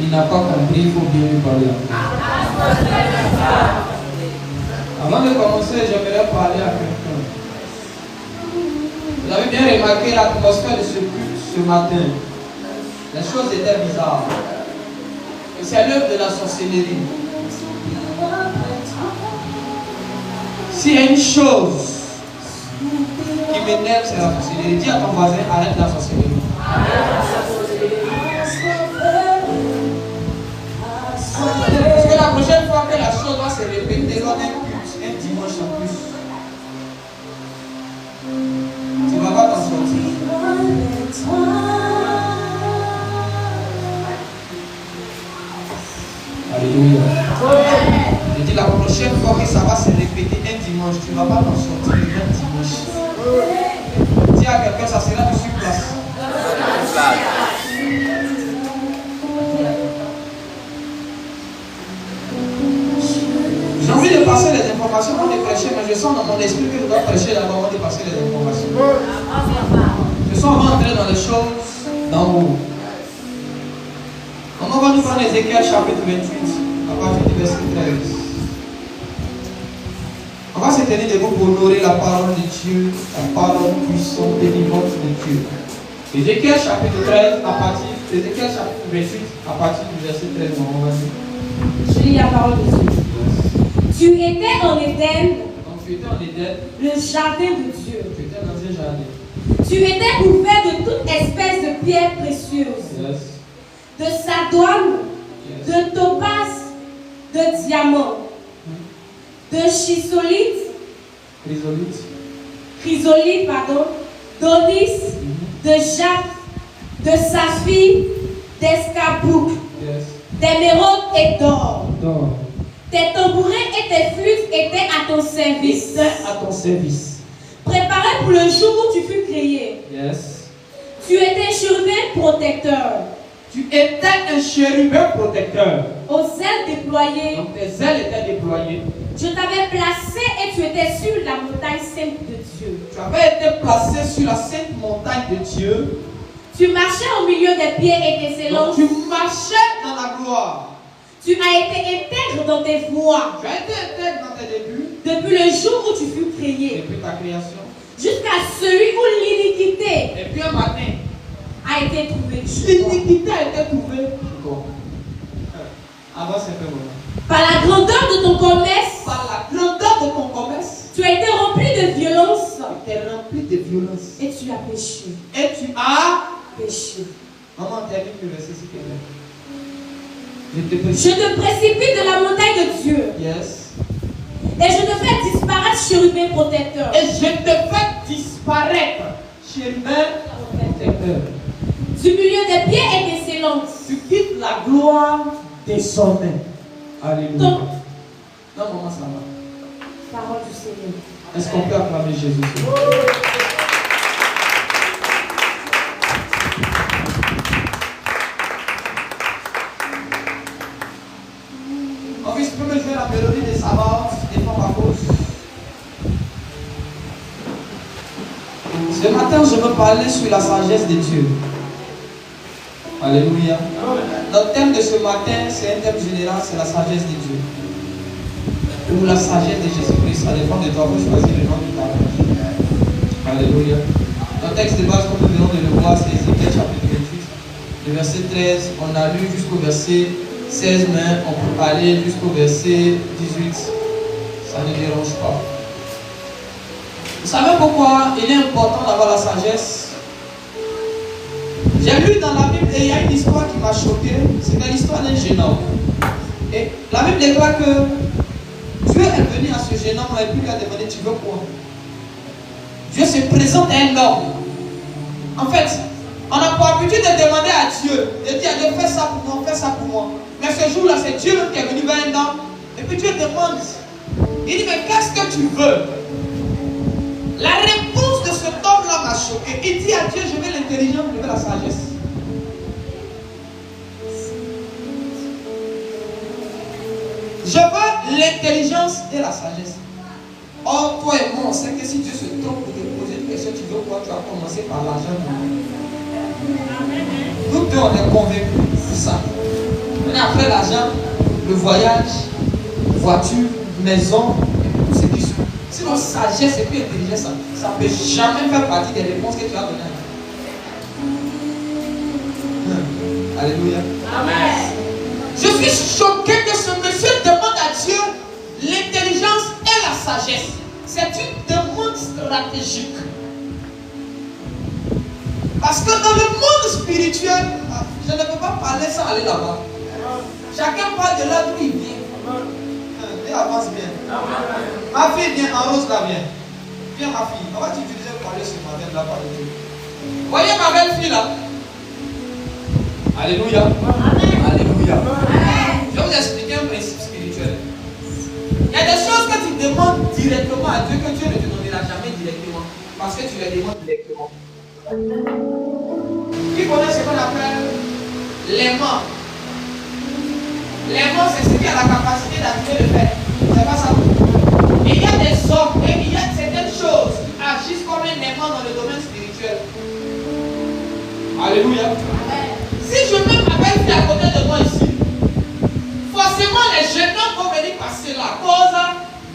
il n'a pas compris, il faut bien lui parler. Avant de commencer, j'aimerais parler à quelqu'un. Vous avez bien remarqué l'atmosphère de ce culte ce matin. Les choses étaient bizarres. Et c'est l'œuvre de la sorcellerie. S'il y a une chose qui m'énerve, c'est la sorcellerie. Dis à ton voisin, arrête la sorcellerie. Parce que la prochaine fois que la chose va se répéter dans un culte, un dimanche en plus, tu ne vas pas t'en sortir. Alléluia. Je dis la prochaine fois que ça va se répéter un dimanche, tu ne vas pas t'en sortir un dimanche. Dis à quelqu'un, ça sera du sur place. J'ai envie de passer les informations avant de prêcher, mais je sens dans mon esprit que je dois prêcher d'abord avant de passer les informations. Je sens avant d'entrer dans les choses d'en haut. On va nous prendre Ézéchiel chapitre 28, à partir du verset 13. On va se tenir debout pour honorer la parole de Dieu, la parole puissante et vivante de Dieu. Ézéchiel chapitre 13, à partir, Ézéchiel chapitre 28, à partir du verset 13. On va dire. Je lis la parole de Dieu. Tu étais en Éden, donc tu étais en Éden, le jardin de Dieu. Tu étais dans un jardin. Tu étais couvert de toute espèce de pierres précieuses, Yes. de sardoine, Yes. de topaz, de diamant, de chrysolite, d'onyx, de jape, de saphir, d'escarboucle, Yes. d'émeraude et d'or. Donc, Tes tambourins et tes flûtes étaient à ton service, à ton service. préparés pour le jour où tu fus créé. Yes. Tu étais chérubin protecteur, Tu étais un chérubin protecteur. aux ailes déployées. Donc tes ailes étaient déployées. Je t'avais placé et tu étais sur la montagne sainte de Dieu. Tu avais été placé sur la sainte montagne de Dieu. Tu marchais au milieu des pierres et des Donc élances. tu marchais dans la gloire. Tu as été intègre dans tes voies Tu as été intègre dans tes débuts. depuis le jour où tu fus créé, Depuis ta création. jusqu'à celui où l'iniquité Et puis un matin, a été trouvée. l'iniquité a été trouvée. Avance un peu maintenant. Par la grandeur de ton commerce, Par la grandeur de ton commerce, tu as été rempli de violence tu es rempli de violence. et tu as péché. Et tu as Péché. Maman, termine le verset s'il te plaît. Je te prie. Je te précipite de la montagne de Dieu Yes. et je te fais disparaître chérubin protecteur. Et je te fais disparaître, chérubin protecteur. Du milieu des pieds et des sélances. Tu quittes la gloire désormais. Alléluia. Donc, Non, maman, ça va. parole du Seigneur. Est-ce qu'on peut acclamer Jésus? En fait, tu peux me jouer la mélodie des sabbats, des femmes à cause. Ce matin, je veux parler sur la sagesse de Dieu. Alléluia. Notre thème de ce matin, c'est un thème général, c'est la sagesse de Dieu. Ou la sagesse de Jésus-Christ. Ça dépend de toi, vous choisir le nom du partage. Alléluia. Notre texte de base, comme nous venons de le voir, c'est Ézéchiel chapitre 28. Le verset 13, on a lu jusqu'au verset 16, mais on peut aller jusqu'au verset 18. Ça ne dérange pas. Vous savez pourquoi il est important d'avoir la sagesse? J'ai lu dans la Bible et il y a une histoire qui m'a choqué. C'était l'histoire d'un jeune homme. Et la Bible déclare que Dieu est venu à ce jeune homme et puis lui a demandé: tu veux quoi? Dieu se présente à un homme. En fait, on n'a pas l'habitude de demander à Dieu, de dire à Dieu: fais ça pour moi, fais ça pour moi. Mais ce jour-là, c'est Dieu même qui est venu vers un homme. Et puis Dieu demande, il dit: mais qu'est-ce que tu veux? La réponse de cet homme-là m'a choqué. Il dit à Dieu: je veux l'intelligence, je veux la sagesse. Je veux l'intelligence et la sagesse. Or, toi et moi, on sait que si Dieu se trompe pour te poser une question, tu veux quoi? Tu vas commencer par l'argent. Nous deux, on est convaincus. C'est ça. à faire l'argent, le voyage, voiture, maison, tout ce qui suit. Sinon, sagesse et puis intelligence, ça ne peut jamais faire partie des réponses que tu as données. Alléluia. Amen. Je suis choqué que ce monsieur demande à Dieu l'intelligence et la sagesse. C'est une demande stratégique. Parce que dans le monde spirituel, je ne peux pas parler sans aller là-bas. Chacun parle de là d'où il vient. Et avance bien. Ma fille vient en rose là, viens. Viens ma fille. On va t'utiliser pour aller ce matin là par Dieu. Voyez ma belle fille là. Alléluia. Amen. Alléluia. Amen. Je vais vous expliquer un principe spirituel. Il y a des choses que tu demandes directement à Dieu que Dieu ne te donnera jamais directement. Parce que tu les demandes directement. Qui connaît ce qu'on appelle l'aimant? L'aimant, c'est celui qui a la capacité d'activer le fait. C'est pas ça. Mais il y a des hommes et il y a certaines choses qui agissent comme un aimant dans le domaine spirituel. Alléluia. Si je mets ma belle fille à côté de moi ici, forcément les jeunes hommes vont venir passer là à cause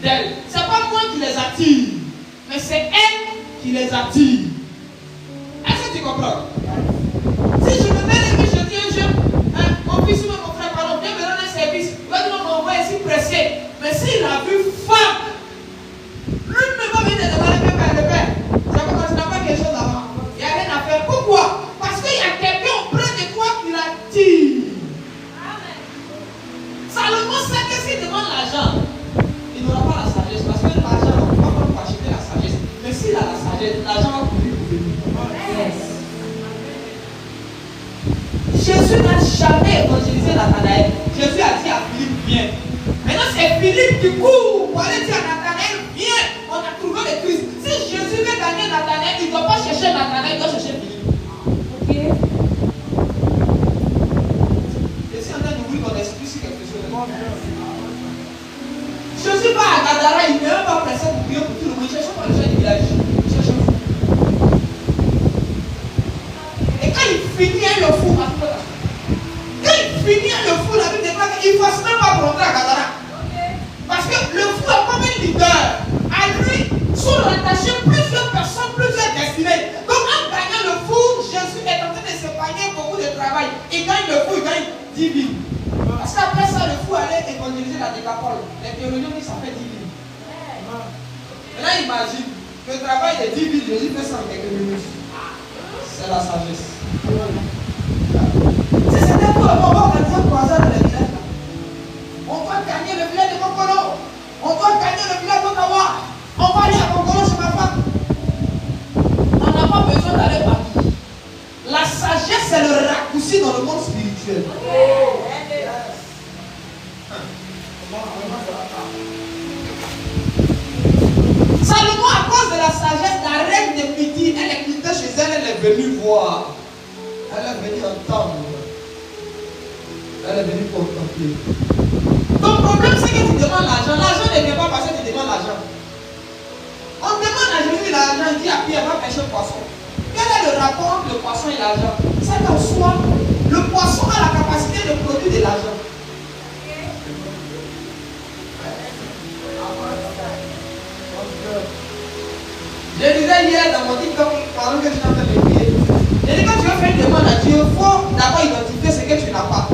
d'elle. C'est pas moi qui les attire, mais c'est elle qui les attire. Est-ce que tu comprends? Si je me mets et je dis un jeune, mon fils ou mon frère, pardon, viens me rendre un service, il va dire non, on va ici pressé. Mais s'il a vu femme, lui ne va venir demander le père. Ça va commencer à faire quelque chose avant. Il n'y a rien à faire. Pourquoi? Parce qu'il y a quelqu'un auprès de toi qui l'attire. Salomon sait que s'il demande l'argent, il n'aura pas la sagesse. Parce que l'argent, on ne va pas pour acheter la sagesse. Mais s'il a la sagesse, l'argent va courir pour venir. Jésus n'a jamais évangélisé Nathanaël. Jésus a dit à Philippe, viens. Maintenant, c'est Philippe qui court pour aller dire à Nathanaël, viens. On a trouvé le Christ. Si Jésus veut gagner Nathanaël, il ne doit pas chercher Nathanaël, il doit chercher Philippe. Ok. Et si on a ouvert ton esprit sur quelque chose, Jésus va à Gadara, il n'est même pas pressé pour prier pour tout le monde. Il cherche pas les gens du village. Il cherche un fou. Et quand il finit le fou, quand il finit le fou, la Bible déclare qu'il ne fasse même pas pour rentrer à Gadara. Parce que le fou est comme un leader. À lui sont rattachés plusieurs personnes, plusieurs destinées. Donc en gagnant le fou, Jésus est en train de s'épargner beaucoup de travail. Il gagne le fou, il gagne 10 villes. Parce qu'après ça, le fou allait évangéliser la Décapole. Les théologiens disent ça fait 10 villes. Maintenant imagine que le travail de 10 villes, Jésus fait ça en quelques minutes. C'est la sagesse. Si c'était pour le moment, on va dire croisade dans les villages. On doit gagner le village de Mokolo. On doit gagner le village d'Ottawa. On va aller à Mokolo chez ma femme. On n'a pas besoin d'aller partout. La sagesse, c'est le raccourci dans le monde spirituel. Salomon, à cause de la sagesse, la reine de Midi, elle est quittée chez elle, elle est venue voir. Elle est venue entendre. Elle est venue contempler. Ton problème, c'est que tu demandes l'argent. L'argent ne vient pas parce que tu demandes l'argent. On demande à Jésus l'argent, il dit à Pierre, va pêcher le poisson. Quel est le rapport entre le poisson et l'argent? C'est qu'en soi, le poisson a la capacité de produire de l'argent. Je disais hier dans mon TikTok, pendant que je suis en train de prier, j'ai dit quand tu veux faire une demande à Dieu, il faut d'abord identifier ce que tu n'as pas.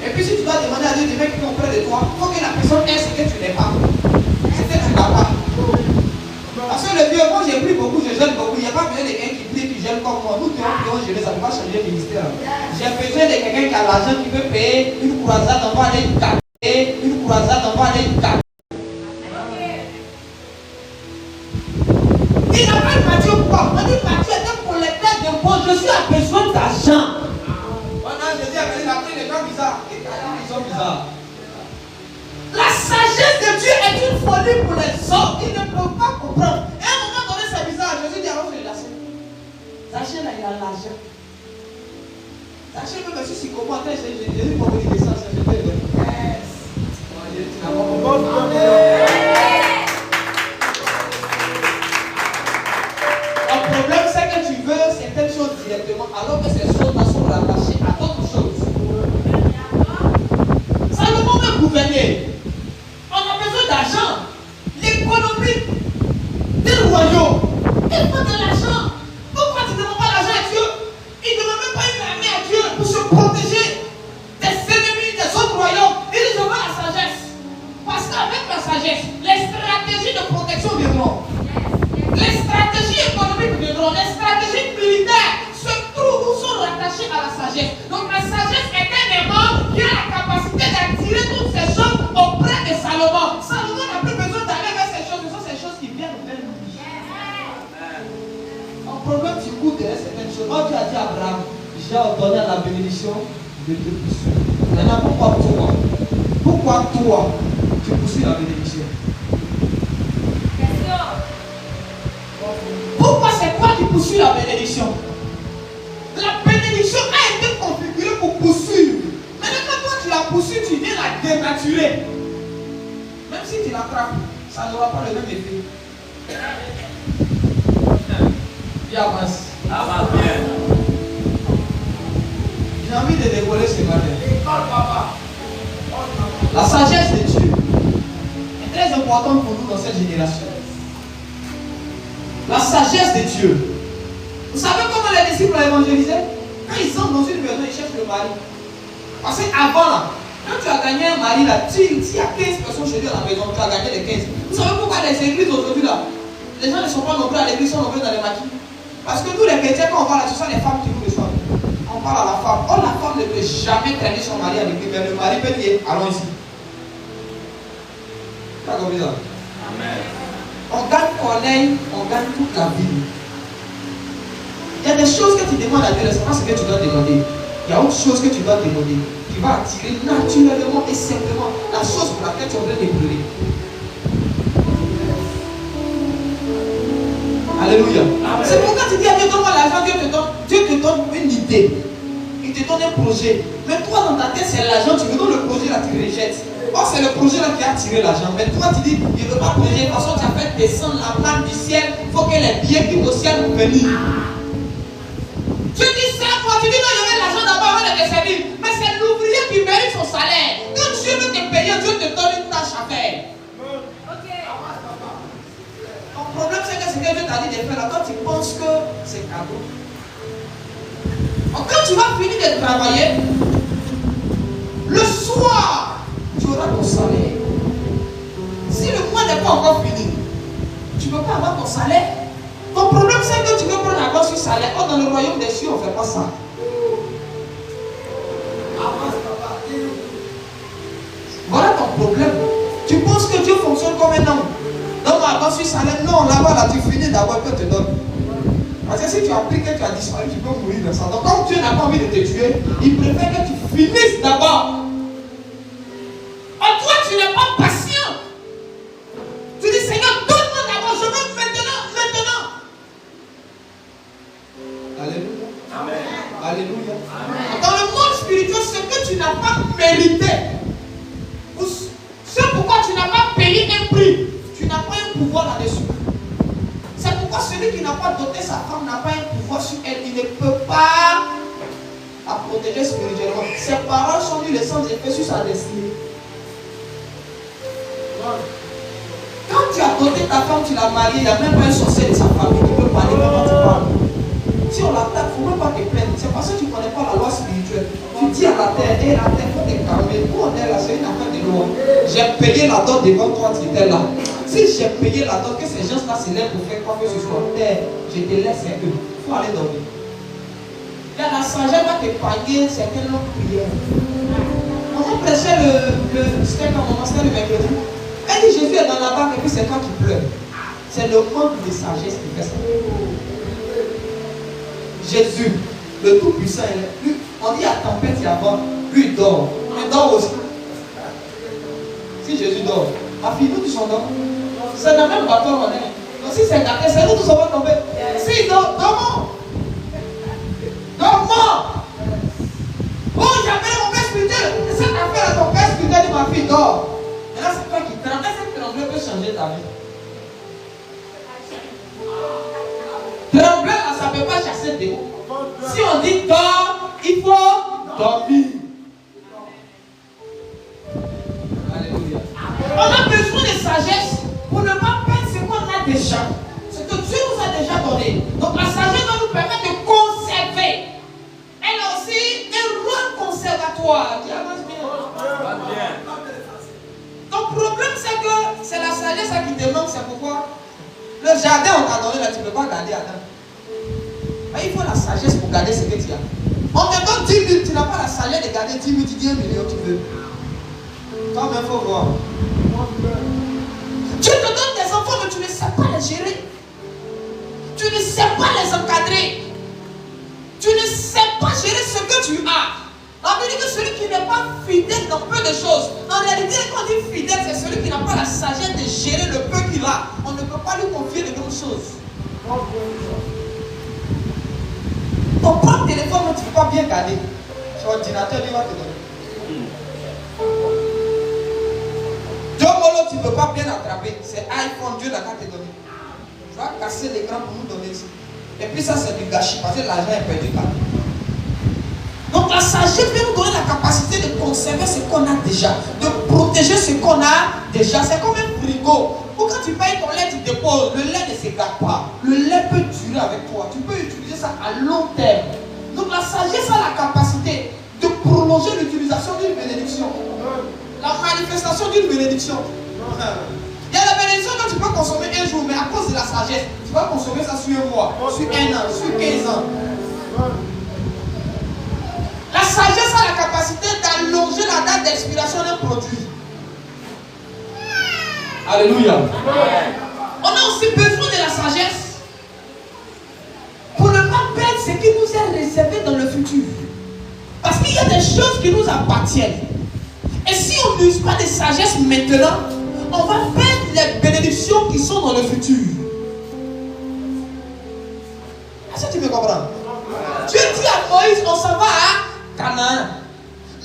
Et puis si tu dois demander à Dieu de faire quelqu'un auprès de toi, il faut que la personne ait ce que tu n'es pas. Ce que tu n'as pas. Parce que le vieux, moi j'ai pris beaucoup, je gêne beaucoup. Il n'y a pas besoin de quelqu'un qui prie, qui gêne comme moi. Nous qui prions gérer, ça ne peut pas changer le ministère. J'ai besoin de quelqu'un qui a l'argent, qui peut payer une croisade, on va aller taper, une croisade, on va aller taper. Il appelle Matthieu quoi? On dit Matthieu est un collecteur d'impôts. Jésus a besoin d'argent. Pendant Jésus a venu, il a pris les gens bizarres. Ils sont bizarres. La sagesse de Dieu est une folie pour les hommes. Ils ne peuvent pas comprendre. Et à un moment donné, c'est bizarre. Jésus dit alors, je l'ai. Zaché là, il a l'argent. Zaché même si c'est comment Jésus m'a dit que ça, c'est vrai. Le problème, c'est que tu veux certaines choses directement, alors que ces choses-là sont rattachées à d'autres choses. sagesse. Donc la sagesse est un aimant qui a la capacité d'attirer toutes ces choses auprès de Salomon. Salomon n'a plus besoin d'aller vers ces choses, ce sont ces choses qui viennent vers lui. En problème, tu cours derrière certaines choses. Moi, tu as dit à Abraham, j'ai ordonné à la bénédiction de te poursuivre. Maintenant, pourquoi toi? Pourquoi toi, tu poursuis la bénédiction? Pourquoi c'est toi qui poursuis la bénédiction? La bénédiction a été configurée pour poursuivre. Maintenant, quand toi tu la poursuis, tu viens la dénaturer. Même si tu l'attrapes, ça n'aura pas le même effet. Viens, avance. Avance bien. J'ai envie de dévoiler ce matin. La sagesse de Dieu est très importante pour nous dans cette génération. La sagesse de Dieu. Vous savez comment les disciples ont évangélisé? Quand ils sont dans une maison, ils cherchent le mari. Parce qu'avant là, quand tu as gagné un mari là, s'il y a 15 personnes chez lui à la maison, tu as gagné les 15. Vous savez pourquoi les églises aujourd'hui là, les gens ne sont pas nombreux à l'église, sont nombreux dans les maquis? Parce que nous les chrétiens, quand on parle, ce sont les femmes qui nous reçoivent. On parle à la femme. Oh, la femme ne peut jamais traîner son mari à l'église, mais le mari peut dire, allons ici. Tu as compris ça? Amen. On gagne Corneille, on gagne toute la vie. Il y a des choses que tu demandes à Dieu, c'est pas ce que tu dois demander. Il y a autre chose que tu dois demander qui va attirer naturellement et simplement la chose pour laquelle tu es en train de pleurer. Alléluia. C'est pourquoi tu dis à Dieu, donne-moi l'argent, Dieu te donne une idée. Il te donne un projet. Mais toi, dans ta tête, c'est l'argent, tu me donnes le projet là, tu rejettes. Or, c'est le projet là qui a attiré l'argent. Mais toi, tu dis, il ne veut pas projet. De toute façon, tu as fait descendre la manne du ciel. Il faut que les billets quittent au ciel pour venir. Tu dis ça, toi, tu dis non, je veux l'argent d'abord avant de te servir. Mais c'est l'ouvrier qui mérite son salaire. Quand Dieu veut te payer, Dieu te donne une tâche à faire. Ton problème, c'est que ce que Dieu t'a dit de faire là, toi, tu penses que c'est cadeau. Donc, quand tu vas finir de travailler, le soir, tu auras ton salaire. Si le mois n'est pas encore fini, tu ne peux pas avoir ton salaire. Ton problème, c'est que tu veux prendre la base sur salaire. Or, dans le royaume des cieux, on ne fait pas ça. Voilà ton problème. Tu penses que Dieu fonctionne comme un homme. Donc, ma base sur salaire, non, là-bas, là, tu finis d'abord que te donne. Parce que si tu as pris que tu as disparu, tu peux mourir dans ça. Donc, comme Dieu n'a pas envie de te tuer, il préfère que tu finisses d'abord. En toi, tu n'es pas patient. Tu dis, Seigneur, donne-moi d'abord, je veux maintenant. Alléluia. Amen. Alléluia. Amen. Dans le monde spirituel, ce que tu n'as pas mérité, c'est pourquoi tu n'as pas payé un prix, tu n'as pas un pouvoir là-dessus. C'est pourquoi celui qui n'a pas doté sa femme n'a pas un pouvoir sur elle, il ne peut pas la protéger spirituellement. Ses paroles sont nues, les sans effet sur sa destinée. Quand tu as doté ta femme, tu l'as mariée, il n'y a même pas un sorcier de sa famille qui peut parler comment tu parles. Si on l'attaque, il ne faut même pas te plaindre. C'est parce que tu ne connais pas la loi spirituelle. Tu dis à la terre, et la terre, il faut te calmer. Où on est là, c'est une affaire de loi. J'ai payé la dot devant toi, tu étais là. Si j'ai payé la dot, que ces gens-là se lèvent pour faire quoi que ce soit, terre, je te laisse un peu. Il faut aller dormir. Là, la sagesse va t'épargner certaines longues prières. On prêchait c'était quand on c'était le mercredi. Elle dit Jésus est dans la barque et puis c'est toi qui pleures. C'est le manque de sagesse qui fait ça. Jésus, le Tout-Puissant, lui, on dit à tempête, il y a vent, lui il dort. Il dort aussi. Si Jésus dort, ma fille, nous tous on dort. C'est dans le même bateau on est. Donc si c'est gâté, c'est nous tous on va tomber. Si dort, dormons. Dormons. Oh, j'appelle mon père spirituel. Et cette affaire à ton père spirituel dit ma fille dort. Et là c'est toi qui tremble. Cette trembleur peut changer ta vie. Trembler là, ça ne peut pas chasser des mots. Si on dit dors, il faut dormir. Alléluia. On a besoin de sagesse pour ne pas perdre ce qu'on a déjà. Ce que Dieu nous a déjà donné. Donc la sagesse doit nous permettre de conserver. Elle a aussi un rôle conservatoire. Qui avance bien. Ton problème c'est que c'est la sagesse qui te manque. C'est pourquoi le jardin on t'a donné là, tu ne peux pas garder Adam. Mais il faut la sagesse pour garder ce que tu as. On te donne 10 n'as pas la sagesse de garder 10 000, tu dis 1 million, tu veux. Toi-même, il faut voir. Dieu te donne des enfants, mais tu ne sais pas les gérer. Tu ne sais pas les encadrer. Tu ne sais pas gérer ce que tu as. On veut dire que celui qui n'est pas fidèle dans peu de choses, en réalité, quand on dit fidèle, c'est celui qui n'a pas la sagesse de gérer le peu qu'il a. On ne peut pas lui confier de grandes choses. Ton propre téléphone, tu ne peux pas bien garder. Sur l'ordinateur, il va te donner. John Molo, tu ne peux pas bien attraper. C'est iPhone, Dieu n'a qu'à te donner. Tu vas casser l'écran pour nous donner ici. Et puis ça, c'est du gâchis parce que l'argent est perdu là. Donc la sagesse vient nous donner la capacité de conserver ce qu'on a déjà, de protéger ce qu'on a déjà. C'est comme un frigo. Ou quand tu payes ton lait, tu déposes. Le lait ne s'égare pas. Le lait peut durer avec toi. Tu peux utiliser ça à long terme. Donc la sagesse a la capacité de prolonger l'utilisation d'une bénédiction. La manifestation d'une bénédiction. Il y a la bénédiction que tu peux consommer un jour, mais à cause de la sagesse, tu vas consommer ça sur un mois, sur un an, sur 15 ans. La sagesse a la capacité d'allonger la date d'expiration d'un produit. Alléluia. On a aussi besoin de la sagesse pour ne pas perdre ce qui nous est réservé dans le futur. Parce qu'il y a des choses qui nous appartiennent. Et si on n'use pas de sagesse maintenant, on va perdre les bénédictions qui sont dans le futur. Est-ce que tu me comprends? Dieu dit à Moïse, on s'en va à Canaan.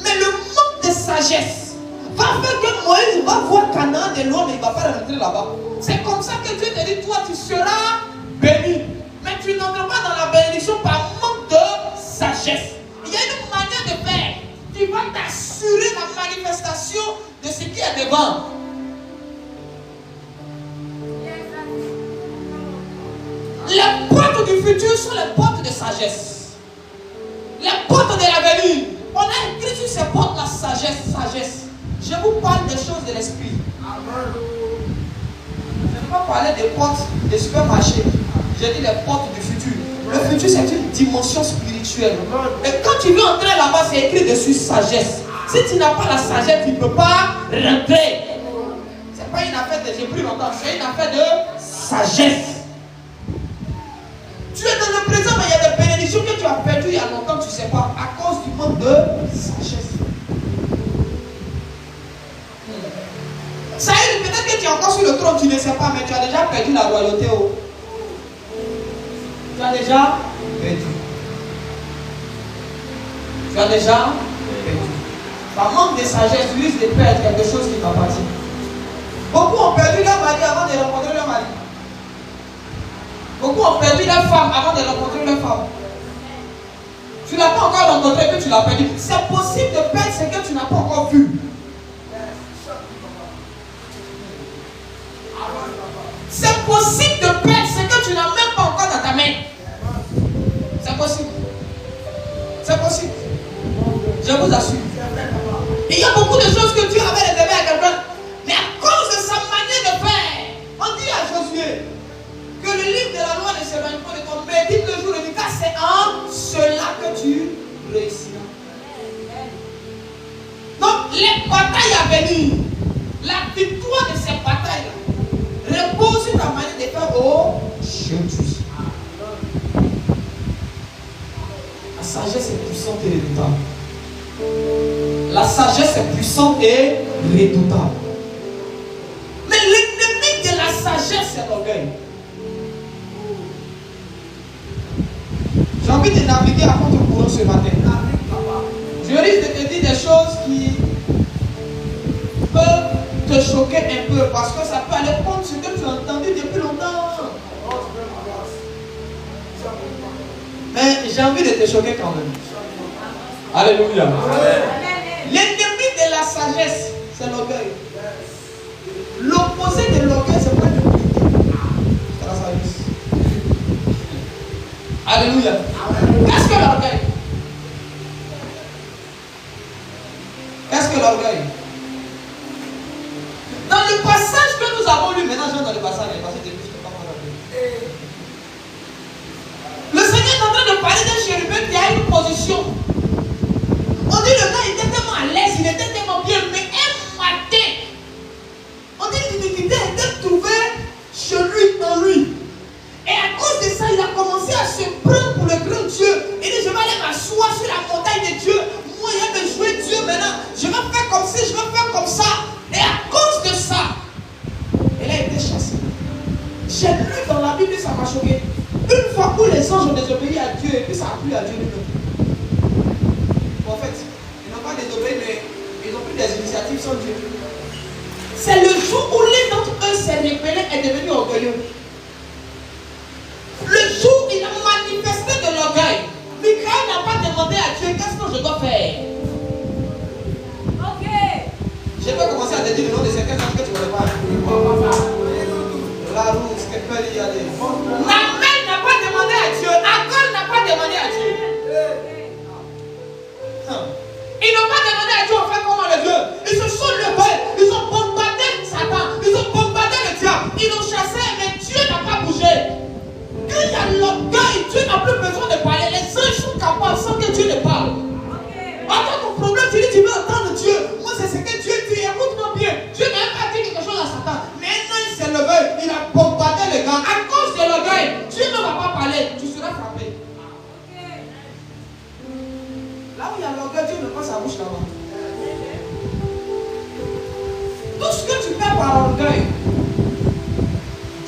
Mais le manque de sagesse va faire que Moïse va voir Canaan de loin, mais il ne va pas rentrer là-bas. C'est comme ça que Dieu te dit, toi tu seras béni. Mais tu n'entres pas dans la bénédiction par manque de sagesse. Il y a une manière de faire qui va t'assurer la manifestation de ce qui est devant. Les portes du futur sont les portes de sagesse. Les portes de l'avenir. On a écrit sur ces portes la sagesse. Je vous parle des choses de l'esprit. Je ne vais pas parler des portes des supermarchés. J'ai dit les portes du futur. Le futur, c'est une dimension spirituelle. Et quand tu veux entrer là-bas, c'est écrit dessus sagesse. Si tu n'as pas la sagesse, tu ne peux pas rentrer. Ce n'est pas une affaire de j'ai pris longtemps, c'est une affaire de sagesse. Tu es dans le présent, mais il y a des bénédictions que tu as perdues il y a longtemps, tu ne sais pas, à cause du manque de sagesse. Ça y est, peut-être que tu es encore sur le trône, tu ne sais pas, mais tu as déjà perdu la royauté. Tu as déjà perdu. Tu as déjà perdu. Par manque de sagesse, tu risques de perdre quelque chose qui t'appartient. Beaucoup ont perdu leur mari avant de rencontrer leur mari. Beaucoup ont perdu leur femme avant de rencontrer leur femme. Tu ne l'as pas encore rencontré que tu l'as perdu. C'est possible de perdre ce que tu n'as pas encore vu. C'est possible de perdre ce que tu n'as même pas encore dans ta main. C'est possible. C'est possible. Je vous assure. Il y a beaucoup de choses que Dieu avait réservées à quelqu'un. Mais à cause de sa manière de faire, on dit à Josué que le livre de la loi ne s'éloigne pas de toi. Mais dit le jour de car c'est en cela que tu réussiras. Donc les batailles à venir, la victoire de ces batailles repose sur ta manière de faire aujourd'hui. La sagesse est puissante et redoutable. La sagesse est puissante et redoutable. Mais l'ennemi de la sagesse, c'est l'orgueil. J'ai envie de naviguer à contre-courant ce matin. Je risque de te dire des choses qui peuvent te choquer un peu parce que ça peut aller contre ce que tu as entendu depuis longtemps. Mais j'ai envie de te choquer quand même. Alléluia. L'ennemi de la sagesse, c'est l'orgueil. L'opposé de l'orgueil, c'est pas l'humilité. C'est la sagesse. Alléluia. Qu'est-ce que l'orgueil? Qu'est-ce que l'orgueil? Dans le passage que nous avons lu, maintenant je vais dans le passage, le Seigneur est en train de parler d'un chérubin qui a une position sont Dieu. C'est le jour où l'un d'entre eux s'est rebellé et est devenu orgueilleux. Le jour où il a manifesté de l'orgueil, Michael n'a pas demandé à Dieu qu'est-ce que je dois faire. Ok. Je vais commencer à te dire le nom de certains anges que tu ne connais pas. La rousse, que peut y aller. Namel n'a pas demandé à Dieu. Akol n'a pas demandé à Dieu. Ils n'ont pas demandé à Dieu en fait comment le Dieu. Ils se sont levés. Ils ont bombardé Satan. Ils ont bombardé le diable. Ils l'ont chassé, mais Dieu n'a pas bougé. Quand il y a l'orgueil, Dieu n'a plus besoin de parler. Les anges sont capables sans que Dieu ne parle. Attends, ton problème, tu dis tu veux entendre Dieu. Moi, c'est ce que Dieu dit. Écoute-moi bien. Dieu n'a même pas dit quelque chose à Satan. Mais un ange s'est levé. Il a bombardé le gars. À cause de l'orgueil, Dieu ne va pas parler. Tu seras frappé. Là où il y a l'orgueil, Dieu ne passe sa bouche là-bas. Tout ce que tu fais par orgueil,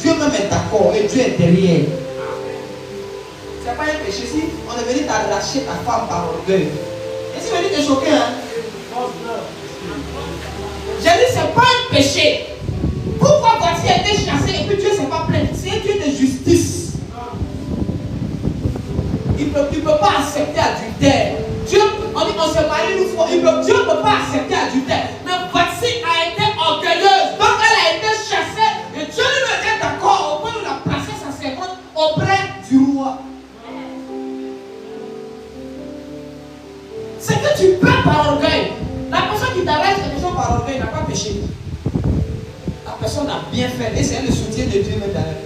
Dieu même est d'accord et Dieu est derrière. C'est pas un péché. Si on est venu t'arracher ta femme par orgueil, et si venu te choquer, hein? J'ai dit, c'est pas un péché. Pourquoi voici a été chassé et puis Dieu ne s'est pas plaint? C'est un Dieu de justice. Il ne peut pas accepter adultère. Dieu, on dit qu'on se marie une fois, Dieu ne peut pas accepter adultère. Mais voici a été orgueilleuse. Donc elle a été chassée. Et Dieu lui était d'accord au point où il a placé sa servante auprès du roi. C'est que tu perds par orgueil. La personne qui t'arrête quelque chose par orgueil n'a pas péché. La personne a bien fait. Et c'est le soutien de Dieu même derrière.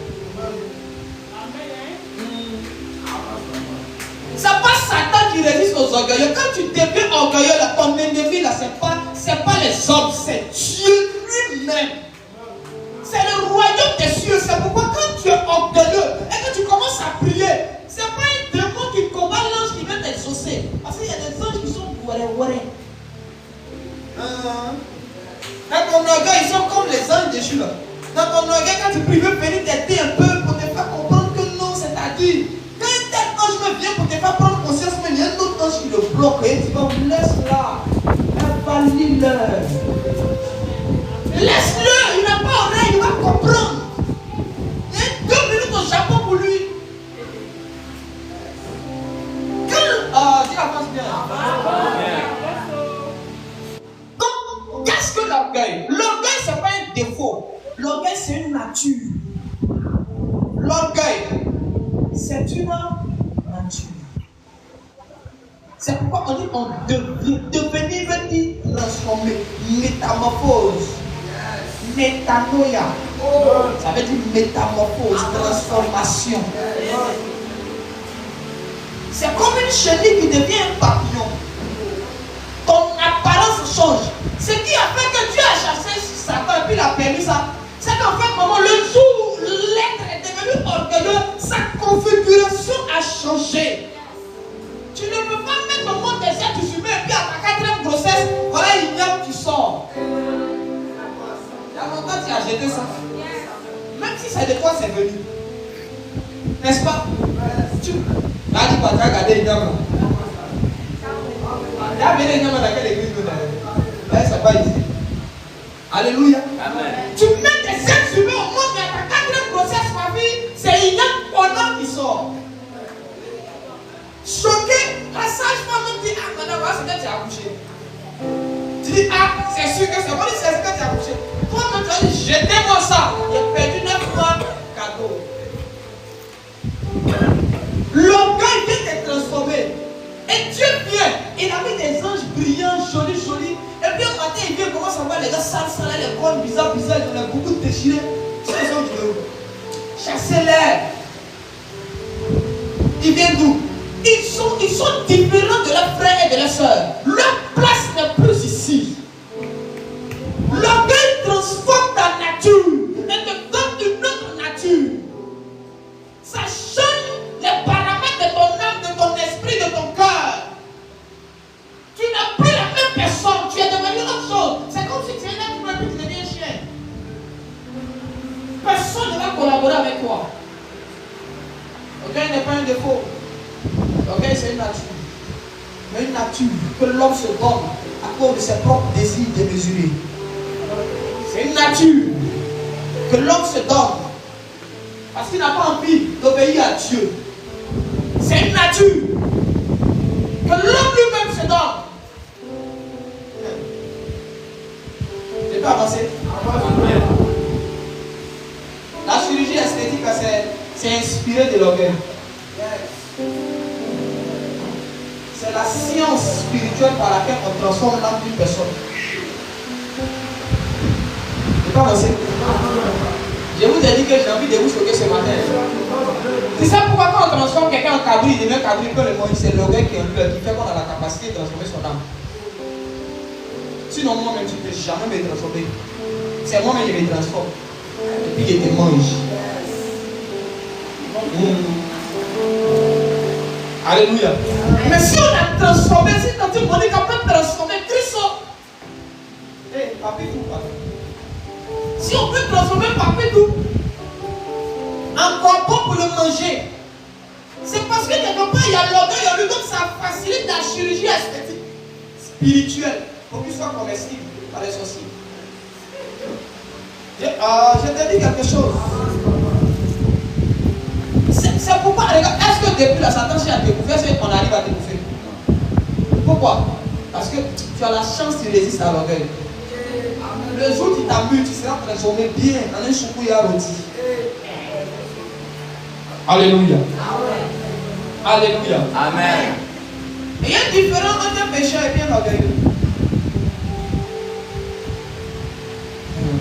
C'est pas Satan qui résiste aux orgueilleux. Quand tu deviens orgueilleux, là, ton ennemi, là, c'est pas les hommes, c'est Dieu lui-même. C'est le royaume des cieux. C'est pourquoi quand tu es orgueilleux et que tu commences à prier, c'est pas un démon qui combat l'ange qui vient t'exaucer. Parce qu'il y a des anges qui sont waré. Dans ton orgueil, ils sont comme les anges déchus là. Dans ton orgueil, quand tu pries, venir t'aider un peu pour te faire comprendre que non, c'est-à-dire. Quand un tel ange me vient pour te faire prendre conscience, mais il y a un autre ange qui le bloque et tu vas laisse-la. Invalide-le. Laisse-le, il n'a pas oreille, il va comprendre. Il y a 2 minutes au Japon pour lui. Dis la face bien. Donc, qu'est-ce que l'orgueil? L'orgueil, ce n'est pas un défaut. L'orgueil, c'est une nature. L'orgueil, c'est une nature. C'est pourquoi on dit on devenir veut dire transformer. Métamorphose. Métanoïa. Ça veut dire métamorphose, transformation. C'est comme une chenille qui devient un papillon. Ton apparence change. Ce qui a fait que Dieu a chassé Satan et puis il a permis ça, c'est qu'en fait, maman, le jour où l'être est devenu orgueilleux, sa configuration a changé. Tu ne peux pas mettre au monde désert, tu subis et puis à ta 4e grossesse, voilà, il y a tu sors. Il y a longtemps tu as jeté ça. Même si c'est de toi, c'est venu. N'est-ce pas? Tu as dit quoi? Tu as regardé les gamins. Il y a bien les gamins dans quelle église nous avons. C'est pas ici. Alléluia. Amen. Tu mets des êtres humains au monde, mais à ta 4e grossesse, ma fille, c'est Ignat Ponant qui sort. Choqué, la sage-femme me dit, ah, madame, voilà ce que tu as accouché. Tu dis, ah, c'est sûr que c'est bon, c'est ce que tu as accouché. Toi-même, tu as dit, jetez-moi ça. J'ai perdu 9 mois, cadeau. L'orgueil vient te transformer. Et Dieu vient, il a mis des anges brillants, jolis, jolis. Et puis un matin, il vient, commence à voir les gars sales, les cornes bizarres, ils ont les beaucoup déchirés. C'est les hommes de l'eau. Chassez-les. Ils viennent d'où? Ils sont différents de leurs frères et de leurs soeurs. Leur place n'est plus ici. L'orgueil transforme ta nature et te donne une autre nature. Ça change les paramètres de ton âme, de ton esprit, de ton cœur. Tu n'es plus la même personne, tu es devenu autre chose. C'est comme si tu es un être humain et tu deviens un chien. Personne ne va collaborer avec toi. L'orgueil n'est pas un défaut. L'orgueil, c'est une nature. Mais une nature que l'homme se donne à cause de ses propres désirs démesurés. C'est une nature que l'homme se donne parce qu'il n'a pas envie d'obéir à Dieu. C'est une nature que l'homme lui-même se donne. Je peux avancer? La chirurgie esthétique, c'est inspiré de l'orgueil. C'est la science spirituelle par laquelle on transforme l'âme d'une personne. Je peux avancer? Je vous ai dit que j'ai envie de vous choquer ce matin. C'est ça pourquoi quand on transforme quelqu'un en cabri, il devient cabri que le monde, c'est l'orgueil qui est en lui, qui fait qu'on a la capacité de transformer son âme. Sinon, moi-même, tu ne peux jamais me transformer. C'est moi-même qui me transforme. Et puis, je te mange. Alléluia. Mais si on a transformé, si quand tu me dis qu'on peut transformer Christ, papier tout, si on peut transformer papier tout en corbeau pour le manger, c'est parce que quelque part il y a l'orgueil en lui, donc ça facilite la chirurgie esthétique spirituelle pour qu'il soit comestible par les sorciers. Je te dis quelque chose. C'est pourquoi, regarde, est-ce que depuis la Satan cherche à te bouffer, est-ce qu'on arrive à te bouffer? Pourquoi? Parce que tu as la chance de résister à l'orgueil. Le jour où tu t'amuses, tu seras transformé bien en un choukouya rôti. Alléluia. Alléluia. Amen. Il y a une différence entre un pécheur et bien orgueilleux.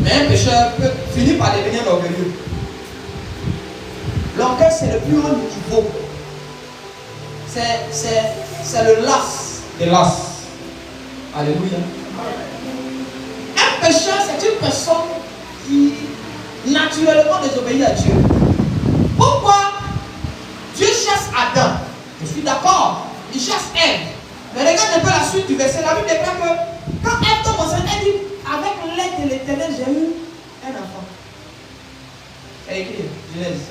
Mais un pécheur peut finir par devenir orgueilleux. L'orgueil, c'est le plus haut niveau. C'est le las des las. Alléluia. Un pécheur, c'est une personne qui naturellement désobéit à Dieu. Pourquoi Dieu chasse Adam? Je suis d'accord. Il chasse Ève. Mais regarde un peu la suite du verset. La Bible déclare que quand Ève tombe enceinte, elle dit avec l'aide de l'Éternel, j'ai eu un enfant. C'est écrit, Genèse.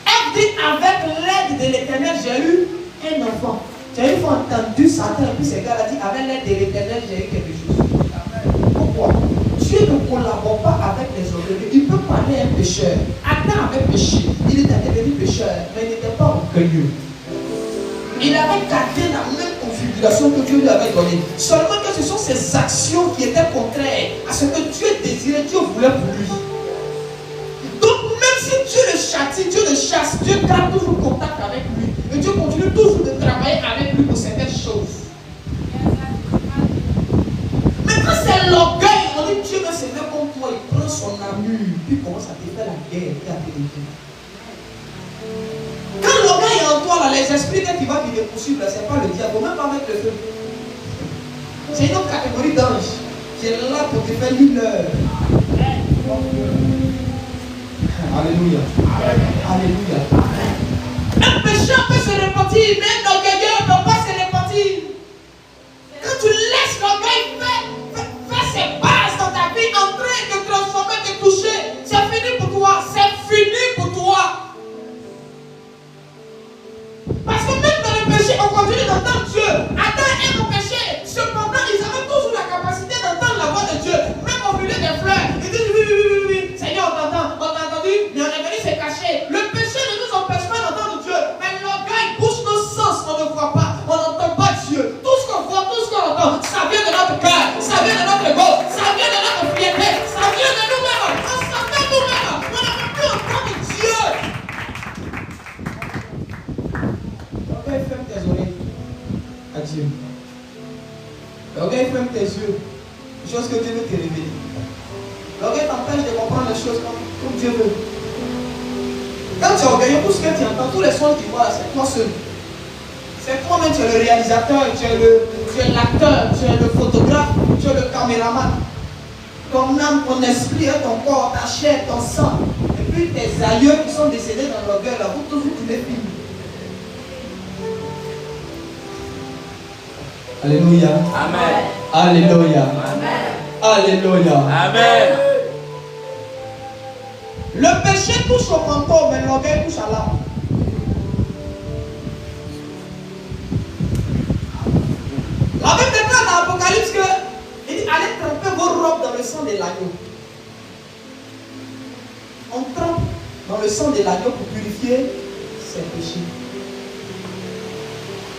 Ève dit avec l'aide de l'Éternel, j'ai eu un enfant. Tu as une fois entendu Satan et puis ce gars a dit avec l'aide de l'Éternel, j'ai eu quelque chose. Pourquoi? Dieu ne collabore pas avec les orgueilleux. Il peut parler à un pécheur. Adam avait péché. Il était devenu pécheur, mais il n'était pas orgueilleux. Il avait gardé la même configuration que Dieu lui avait donnée. Seulement que ce sont ses actions qui étaient contraires à ce que Dieu désirait, Dieu voulait pour lui. Donc même si Dieu le châtie, Dieu le chasse, Dieu garde toujours contact avec lui. Et Dieu continue toujours de travailler avec lui pour certaines choses. Mais quand c'est l'orgueil, on dit Dieu va se mettre contre toi, il prend son armure, puis il commence à te faire la guerre et à te détruire. Quand l'orgueil est en toi, là, les esprits que tu vas qui est possible, c'est pas le diable, même pas mettre le feu. C'est une autre catégorie d'ange qui est là pour te faire l'honneur. Alléluia. Alléluia. Un pécheur peut se repentir, mais un orgueilleux ne peut pas se repentir. Quand tu laisses l'orgueil faire ses bases dans ta vie, en train de transformer, de toucher, c'est fini pour toi. C'est fini pour toi. Parce que même dans le péché, on continue d'entendre Dieu. Adam aime au péché. Cependant, ils avaient toujours la capacité d'entendre la voix de Dieu. Même au milieu des fleurs. Ils disent oui. Seigneur, on t'entend. On t'a entendu, mais on est venu se cacher. Le péché ne nous empêche pas d'entendre Dieu. Mais l'orgueil bouge nos sens. On ne voit pas. On n'entend pas Dieu. Tout ce qu'on voit, tout ce qu'on entend, ça vient de notre cœur. Ça vient de notre ego. Ça vient de notre fierté. Ça vient de nous-mêmes. On s'entend nous-mêmes. On ne peut plus entendre Dieu. L'orgueil ferme tes oreilles à Dieu. L'orgueil ferme tes yeux. Les choses que Dieu veut te révéler. L'orgueil t'empêche de comprendre les choses comme Dieu veut. Quand tu es orgueilleux, tout ce que tu entends, tous les sons que tu vois, c'est toi seul. C'est toi-même, tu es le réalisateur, tu es l'acteur, tu es le photographe, tu es le caméraman. Ton âme, ton esprit, ton corps, ta chair, ton sang. Et puis tes aïeux qui sont décédés dans l'orgueil, là, vous toujours tu les filmes. Alléluia. Amen. Alléluia. Amen. Alléluia. Amen. Le péché touche au menton, mais l'orgueil touche à l'âme. La Bible déclare nos robes dans le sang de l'agneau. On trempe dans le sang de l'agneau pour purifier ses péchés.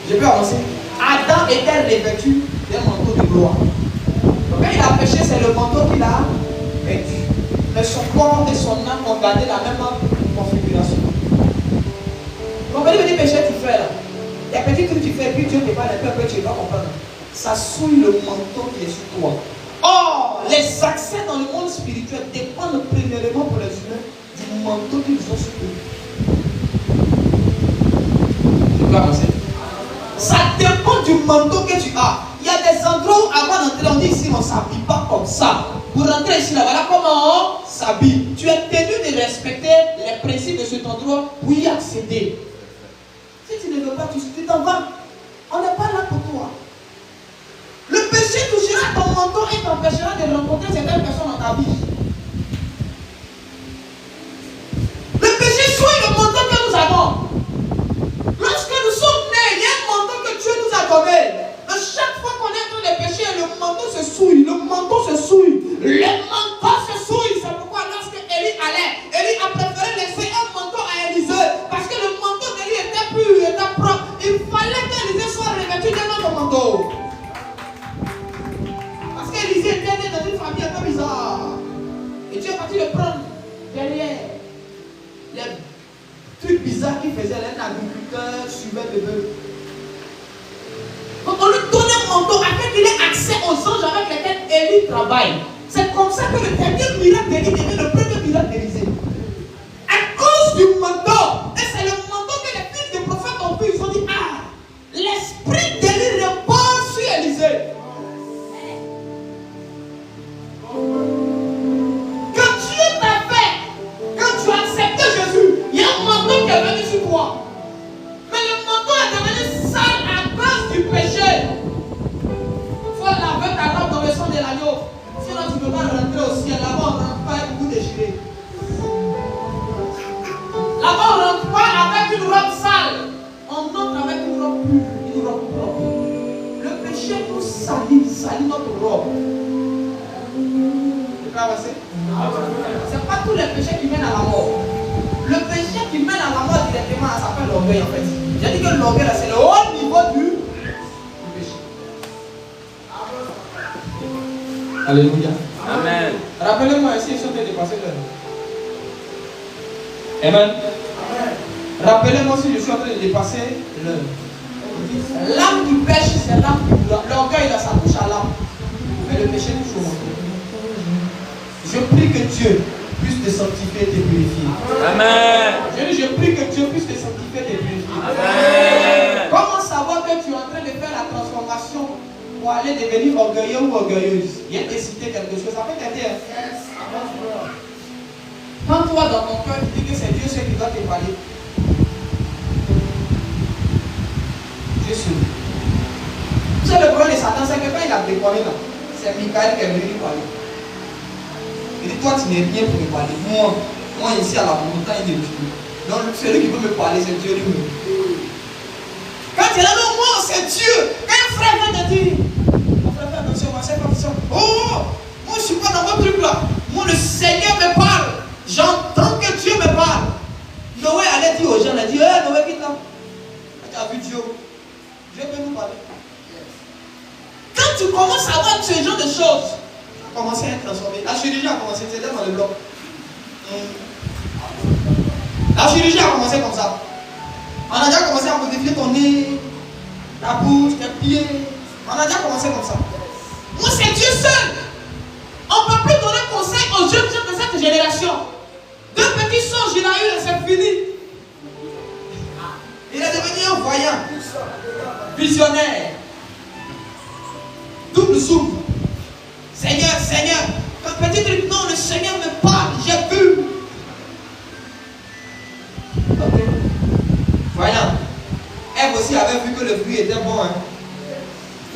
Je peux avancer. Adam était revêtu d'un manteau de gloire. Donc quand il a péché, c'est le manteau qu'il a vêtu. Mais son corps et son âme ont gardé la même configuration. Donc quand il dit péché, tu fais là. Il y a petit truc que tu fais, puis Dieu te parle un peu, tu vas comprendre. Ça souille le manteau qui est sur toi. Or, les accès dans le monde spirituel dépendent premièrement pour les humains du manteau qu'ils ont sur eux. Je peux avancer. Ça dépend du manteau que tu as. Il y a des endroits où avant d'entrer, on dit ici, on ne s'habille pas comme ça. Pour rentrer ici, là, voilà comment on s'habille. Tu es tenu de respecter les principes de cet endroit pour y accéder. Si tu ne veux pas, tu t'en vas. On n'est pas là pour toi. Le péché touchera ton manteau et t'empêchera de rencontrer certaines personnes dans ta vie. Le péché souille le manteau que nous avons. Lorsque nous sommes nés, il y a un manteau que Dieu nous a donné. Et chaque fois qu'on est en train de pécher, le manteau se souille. Le manteau se souille. Le manteau se souille. C'est pourquoi lorsque Élie allait, Élie a préféré laisser un manteau à Élisée. Parce que le manteau d'Élie était pur, était propre. Il fallait qu'Élisée soit revêtu d'un autre manteau. Parce qu'Élisée était né dans une famille un peu bizarre. Et Dieu est parti le prendre derrière les trucs bizarres qu'il faisait. Un agriculteur suivait des bœufs. Donc on lui donne un manteau afin qu'il ait accès aux anges avec lesquels Élie travaille. C'est comme ça que le dernier miracle d'Élie devient le premier miracle d'Élisée. À cause du manteau. Et c'est le manteau que les fils des prophètes ont vu. Ils ont dit, ah, l'esprit d'Élie repose sur Élisée. Quand Dieu t'a fait, quand tu as accepté Jésus, il y a un manteau qui est venu sur toi. Mais le manteau est devenu sale à cause du péché. Il faut laver ta robe dans le sang de l'agneau. Sinon tu ne peux pas rentrer au ciel. Là-bas on ne rentre pas avec beaucoup déchiré. Là-bas on ne rentre pas avec une robe sale. On entre avec une robe pure, une robe propre. Le péché nous salit notre robe. Tu peux avancer? Ce n'est pas tous les péchés qui mènent à la mort. Le péché qui mène à la mort directement, ça s'appelle l'orgueil en fait. J'ai dit que l'orgueil c'est le haut niveau du péché. Alléluia. Amen. Rappelez-moi ici, ils sont dépassés l'heure. Amen. Rappelez-moi si je suis en train de dépasser l'heure. L'âme qui pêche, c'est l'âme qui doit. L'orgueil, là, ça touche à l'âme. Mais le péché touche au monde. Je prie que Dieu puisse te sanctifier et te purifier. Amen. Je prie que Dieu puisse te sanctifier et te purifier. Amen. Comment savoir que tu es en train de faire la transformation pour aller devenir orgueilleux ou orgueilleuse? Viens te citer quelque chose, ça peut t'aider. Quand toi dans ton cœur tu dis que c'est Dieu seul qui doit te parler, Dieu seul. Tu sais le problème de Satan, c'est que quand il a déconné là, c'est Michael qui est venu lui parler. Il dit toi tu n'es rien pour me parler. Moi ici à la montagne de Dieu. Donc celui qui peut me parler c'est Dieu lui-même. Quand il est là, non, moi c'est Dieu. Quand un frère vient te dire, mon frère fais attention, ma soeur fais attention. Oh, moi je ne suis pas dans votre truc là. Moi le Seigneur me parle. J'entends que Dieu me parle. Noé allait dire aux gens, il a dit, Noé quitte là. Tu as vu Dieu. Dieu peut nous parler. Quand tu commences à voir ce genre de choses, tu as commencé à être transformé. La chirurgie a commencé, c'était dans le bloc. La chirurgie a commencé comme ça. On a déjà commencé à modifier ton nez, ta bouche, tes pieds. On a déjà commencé comme ça. Moi, c'est Dieu seul. On ne peut plus donner conseil aux jeunes de cette génération. Deux petits songes, il a eu et c'est fini. Il est devenu un voyant, visionnaire, double zoom. Seigneur, Seigneur, un petit truc, non, le Seigneur me parle, j'ai vu. Ok. Voyant. Elle aussi avait vu que le fruit était bon. Hein.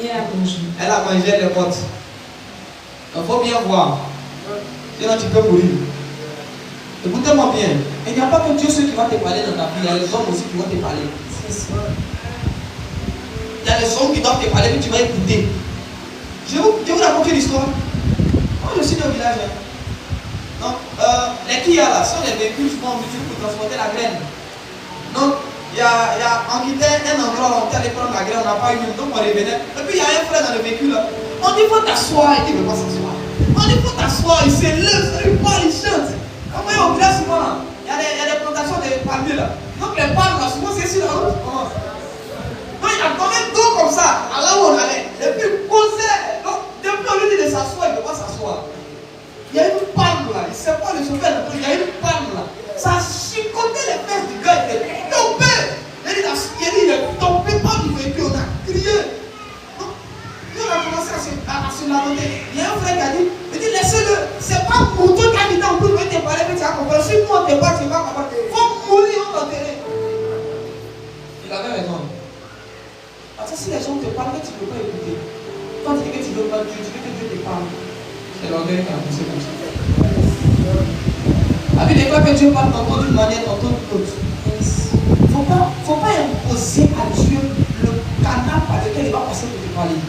Et elle a mangé. Elle a mangé les mottes. Il faut bien voir. Sinon tu peux mourir. Écoutez-moi bien. Il n'y a pas que Dieu seul qui va te parler dans ta vie. Il y a les hommes aussi qui vont te parler. Il y a les hommes qui doivent te parler que tu vas écouter. Je vais vous raconter l'histoire. Moi, je suis né au village. Hein. Donc, les Kia là sont des véhicules souvent utilisés pour transporter la graine. Donc, on quittait un endroit, on était allé prendre la graine, on n'a pas eu une, donc on revenait. Et puis, il y a un frère dans le véhicule là. On dit, il faut t'asseoir. Il dit, mais pas s'asseoir. On dit, il faut t'asseoir. Il se lève, il parle, il chante. Comme au village, souvent, il y a des plantations de palmiers là. Donc, les palmes là, souvent, c'est sur la route. Donc, il a tombé dos comme ça, à là où on allait. Et puis, il posait. Donc, depuis, on lui dit de s'asseoir, il ne peut pas s'asseoir. Il y a une palme là, il ne sait pas le chauffeur, il y a une palme là. Ça a chicoté les fesses du gars, il est tombé. Il est tombé par du véhicule, on a crié. Donc, on a commencé à se lamenter. Il y a un frère qui a dit, il dit laissez-le, c'est pas pour toi qui a dit en plus, tu vas parler, mais tu vas comprendre. Si moi, tu n'es pas, tu vas comprendre. Il faut mourir, on t'enterrer. Il avait raison. Parce que si les gens te parlent, tu ne peux pas écouter. Toi, tu dis que tu veux pas Dieu, tu veux que Dieu te parle. C'est l'orgueil qui a poussé comme ça. La Bible déclare que Dieu parle tantôt d'une manière, tantôt d'une autre. Il ne faut pas imposer à Dieu le canal par lequel il va passer pour te parler.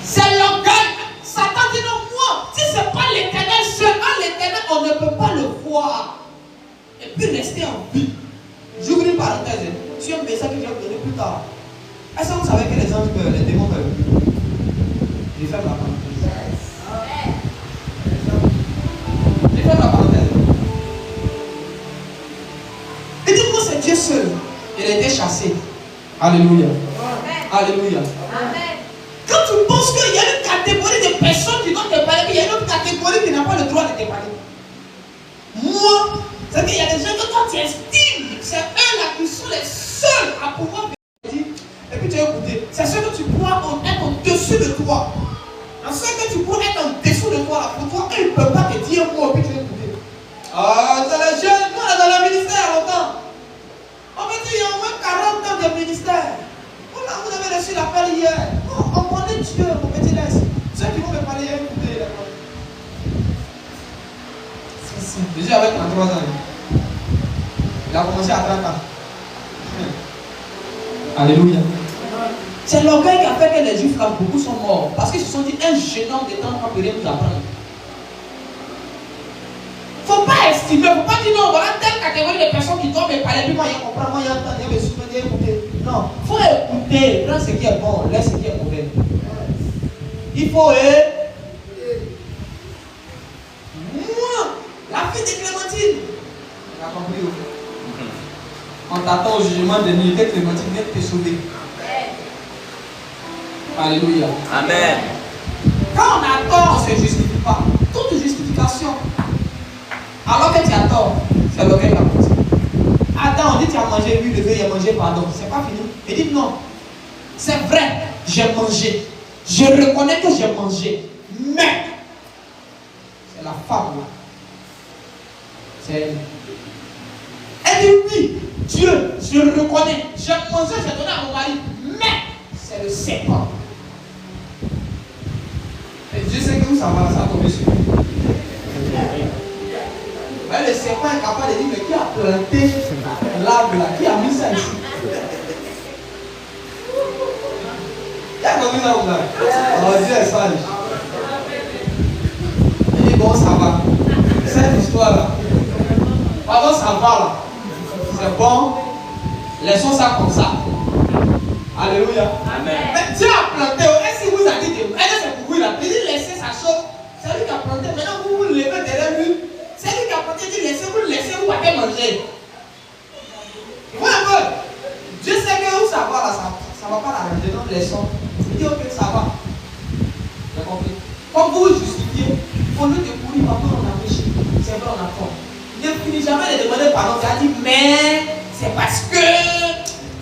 C'est l'orgueil. Satan dit non, moi, si ce n'est pas l'éternel, seulement l'éternel, on ne peut pas le voir. Et puis rester en vie. J'ouvre une parenthèse. C'est un message que je vais vous donner plus tard. Est-ce que vous savez que les anges peuvent, les démons peuvent? Je ferme la parenthèse. Je ferme la parenthèse. Et du coup, c'est Dieu seul. Il a été chassé. Alléluia. Alléluia. Amen. Quand tu penses qu'il y a une catégorie de personnes qui doivent te parler, mais il y a une autre catégorie qui n'a pas le droit de te parler. Moi, c'est qu'il y a des gens que toi tu estimes, c'est eux-là qui sont les seuls à pouvoir dire. Et puis tu as écouté. C'est ceux que tu pourras être au-dessus de toi. En ceux que tu pourras être en dessous de toi, pour toi, ils ne peuvent pas te dire moi, puis tu as écouté. Ah, c'est les jeunes, nous on est dans le ministère longtemps. On me dit, il y a au moins 40 ans de ministère. Vous avez reçu l'appel hier. On connaît Dieu, mon petit laisse. Ceux qui vont me parler, écoutez, d'accord. C'est simple. Jésus avait 33 ans. Il a commencé à 30 ans. Alléluia. C'est l'orgueil qui a fait que les Juifs, quand beaucoup sont morts, parce qu'ils se sont dit, un jeune homme de temps ne peut rien nous apprendre. Il ne faut pas estimer, il ne faut pas dire non, voilà telle catégorie de personnes qui doivent me parler, puis moi, il comprend, moi, il entend, il me souvenir, écouter. Non, il faut écouter, prendre ce qui est bon, laisse ce qui est mauvais. Il faut moi, la fille de Clémentine, tu as compris où? On t'attend au jugement de nuit, que Clémentine vient te sauver. Alléluia. Amen. Quand on a tort, on ne se justifie pas. Toute justification, alors que tu as tort, c'est l'orgueil qui a poussé. Adam, on dit tu as mangé, lui, le vieux, il a mangé, pardon. C'est pas fini. Il dit non. C'est vrai, j'ai mangé. Je reconnais que j'ai mangé. Mais, c'est la femme là. C'est elle. Elle dit oui, Dieu, je reconnais. J'ai mangé, j'ai donné à mon mari. Mais, c'est le serpent. Et Dieu sait que ça va tomber sur lui. Mais le serpent est capable de dire, mais qui a planté l'arbre là? Qui a mis ça ici? Qui a compris ça ou là? Oh, Dieu est sage. Il dit, bon, ça va. Cette histoire là. Pardon, ça va là. C'est bon. Laissons ça comme ça. Alléluia. Amen. Mais Dieu a planté. Est-ce qu'il vous a dit de. Est-ce que c'est pour vous là? Il dit, laissez sa chose. C'est lui qui a planté. Maintenant, vous vous levez derrière lui. C'est lui qui a planté, il dit laissez-vous, vous allez manger. Vous voyez un peu? Dieu sait que où ça va là, ça ne va pas l'arranger, donc laissons. Il dit ok, ça va. Vous avez compris? Comme vous vous justifiez, au lieu de courir, papa, on a péché. C'est vrai, on a tort. Ne finis jamais de demander pardon. Tu as dit, mais c'est parce que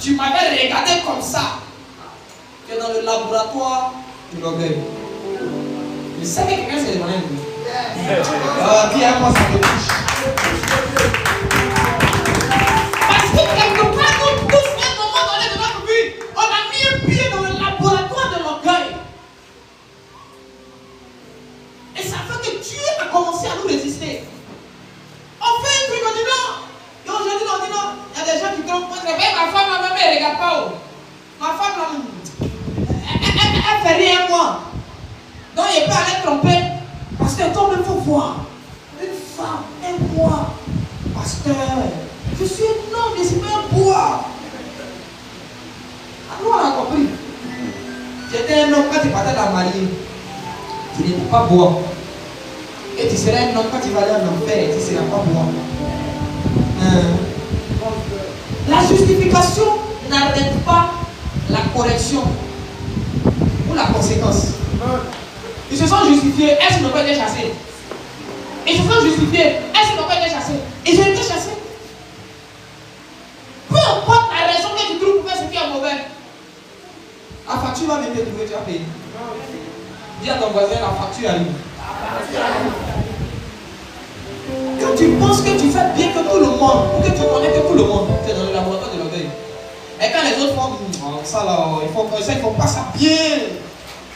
tu m'avais regardé comme ça. Tu es dans le laboratoire de l'orgueil. Je sais que quelqu'un s'est demandé de lui. Dis à moi, ça me touche. Parce que quelque part, nous tous, à un moment donné de notre vie, on a mis un pied dans le laboratoire de l'orgueil. Et ça fait que Dieu a commencé à nous résister. On fait un truc, on dit non. Et aujourd'hui, on dit non. Il y a des gens qui trompent. Ma femme, ma mère, elle ne regarde pas. Ma femme, elle fait rien, moi. Donc, il peut aller tromper. Pasteur, toi-même, il faut voir. Une femme, un bois. Pasteur, je suis un homme, je suis pas un bois. Ah, nous, on a compris. J'étais un homme quand tu partais de la mariée. Tu n'étais pas bois. Et tu seras un homme quand tu vas aller en enfer. Tu ne seras pas bois. La justification n'arrête pas la correction ou la conséquence. Ils se sont justifiés, est-ce qu'ils n'ont pas été chassés? Ils se sont justifiés, est-ce qu'ils n'ont pas été chassés? Ils ont été chassés. Peu importe la raison que tu trouves pour faire ce qui est mauvais, la facture va venir te trouver, tu vas payer. Dis à ton voisin, la facture arrive. Quand tu penses que tu fais bien que tout le monde, ou que tu connais que tout le monde, tu es dans le laboratoire de l'orgueil. Et quand les autres font, ça là, ils font ça, ils font pas ça bien.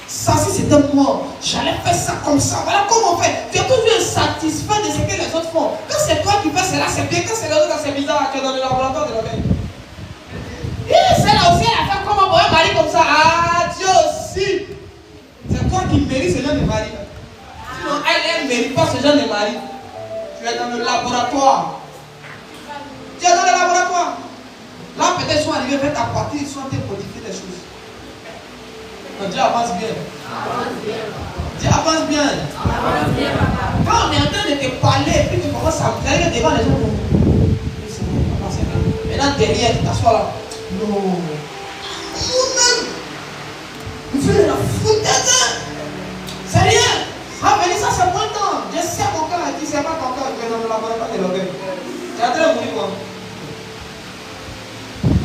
Ça, si c'était moi, j'allais faire ça comme ça. Voilà comment on fait. Tu es toujours insatisfait de ce que les autres font. Quand c'est toi qui fais cela, c'est bien. Quand c'est les autres, c'est bizarre. Tu es dans le laboratoire de l'orgueil. Et c'est là aussi, elle a fait comment pour un mari comme ça. Ah, Dieu aussi. C'est toi qui mérites ce genre de mari. Sinon, elle ne mérite pas ce genre de mari. Tu es dans le laboratoire. Tu es dans le laboratoire. Là, peut-être ils sont arrivés vers ta partie, ils sont en train de modifier des choses. Donc, Dieu avance bien. Dieu avance bien. Quand on est en train de te parler, et puis tu commences à me faire devant les gens. Maintenant, derrière, tu t'assois là. Non. Vous-même, vous faites de la foutaise. C'est rien. Ah, venez, ça c'est mon temps. Je sais mon cœur. Tu ne sais pas ton cœur. Tu es dans le laboratoire de l'orgueil. Tu es en train de mourir, quoi.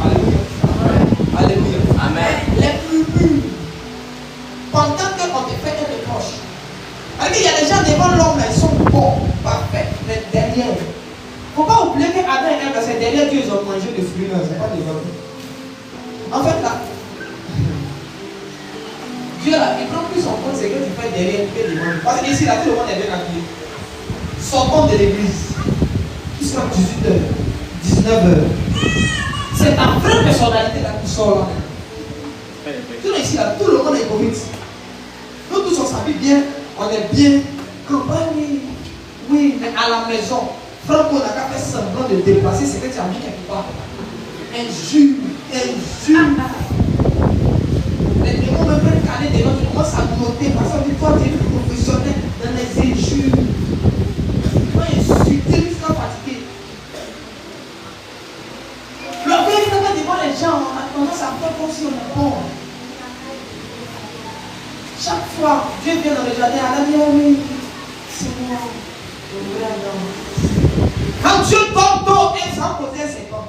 Alléluia. Alléluia. Amen. Les plus mûrs. Pendant qu'on te fait un reproche. Il y a des gens devant l'homme, ils sont bons, parfaits. Mais derrière, il ne faut pas oublier qu'Adam et Ève, c'est derrière qu'ils ont mangé des fruits, ce n'est pas devant eux. En fait, là, Dieu, là, il prend plus en compte ce que tu fais derrière que devant. Parce qu'ici, là, tout le monde est bien habillé. Sortons de l'église. Il sera 18h, 19h. C'est ta vraie personnalité là qui sort là. Tout le monde ici, là, tout le monde est hypocrite. Nous tous on s'habille bien, on est bien. Campagne, oui, mais à la maison, Franco n'a qu'à faire semblant de déplacer ce que tu as mis quelque part. Injure, injure. Les démons me prennent caler devant, tu commences à noter, parce que toi tu es professionnel dans les injures. Tu vas insulter, tu seras fatigué. L'orgueil, quand on devant les gens, on a tendance à faire comme si on est bon. Chaque fois, Dieu vient dans le jardin, elle a dit, oh oui, c'est moi, le vrai homme. Quand Dieu tombe d'eau, elle s'en posait ses pas.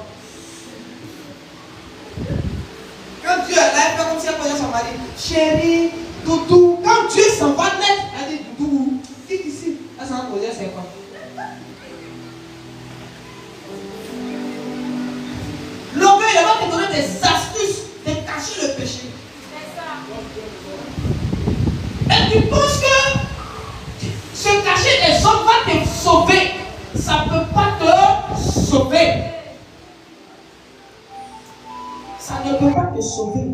Quand Dieu est là, elle fait comme si elle connaissait son mari. Chérie, doudou. Quand Dieu s'en va net, elle dit, doudou, quitte ici. Elle s'en posait ses pas. L'orgueil, elle va te donner des astuces de cacher le péché. Et tu penses que se cacher des hommes va te sauver. Ça ne peut pas te sauver. Ça ne peut pas te sauver.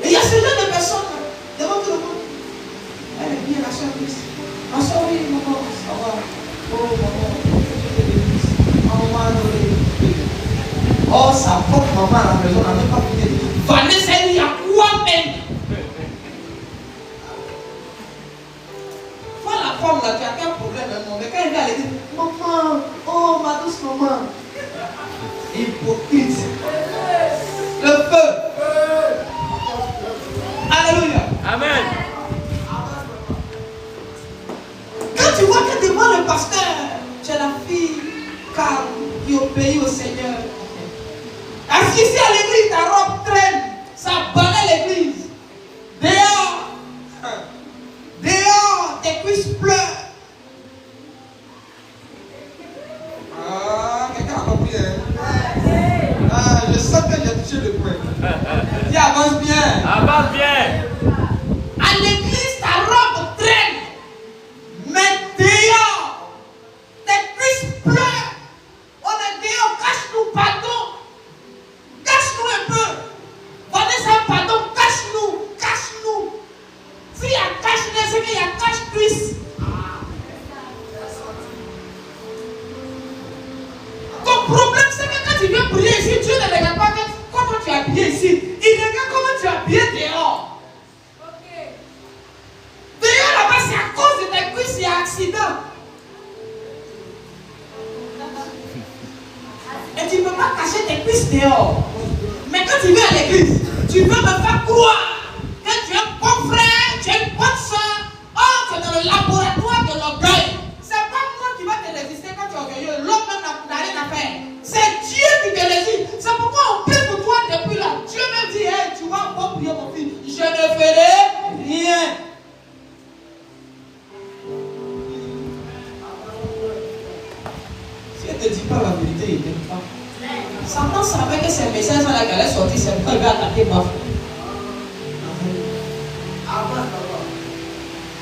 Et il y a ce genre de personnes devant tout le monde. Elle est bien, la soeur Christ. Ma soeur, oui, maman, ça va. Oh, maman, je te bénisse. Maman, adoré. Oh, sa propre maman à la maison n'a même pas pu dire. Vanessa, il y a quoi même? La femme là, tu as quel problème maintenant? Mais quand elle vient, elle dit, maman, oh ma douce maman. Hypocrite. Le feu. Alléluia. Amen. Quand tu vois que devant le pasteur, tu es la fille calme qui obéit au Seigneur. Assisi à l'église, ta robe traîne, ça bannait l'église. Dehors. Dehors, tes cuisses pleurent. Ah, quelqu'un a compris, hein? Ah, je sens que j'ai touché le point. Dis, avance bien. Avance bien. À l'église, ta robe traîne. Mais dehors, tes cuisses pleurent. On est dehors, cache-nous, pardon. Cache-nous un peu. Vanessa, pardon, cache-nous. Cache-nous. Si elle cache habillé ici. Il regarde comment tu es habillé dehors. Dehors là-bas, c'est à cause de tes cuisses, il y a accident. Et tu ne peux pas cacher tes cuisses dehors. Mais quand tu viens à l'église, tu veux me faire croire que tu es un bon frère, tu es une bonne soeur. Oh, tu es dans le laboratoire de l'orgueil. C'est pas moi qui va te résister quand tu es orgueilleux. L'homme même n'a rien à faire. C'est Dieu qui te résiste. C'est pourquoi on prie pour toi depuis là. Dieu me dit, hey, tu vas encore prier mon fils. Je ne ferai rien. Si elle ne te dit pas la vérité, il ne t'aime pas. Satan savait que ces messages là qu'elle est sortie, c'est pourquoi il va attaquer ma fille.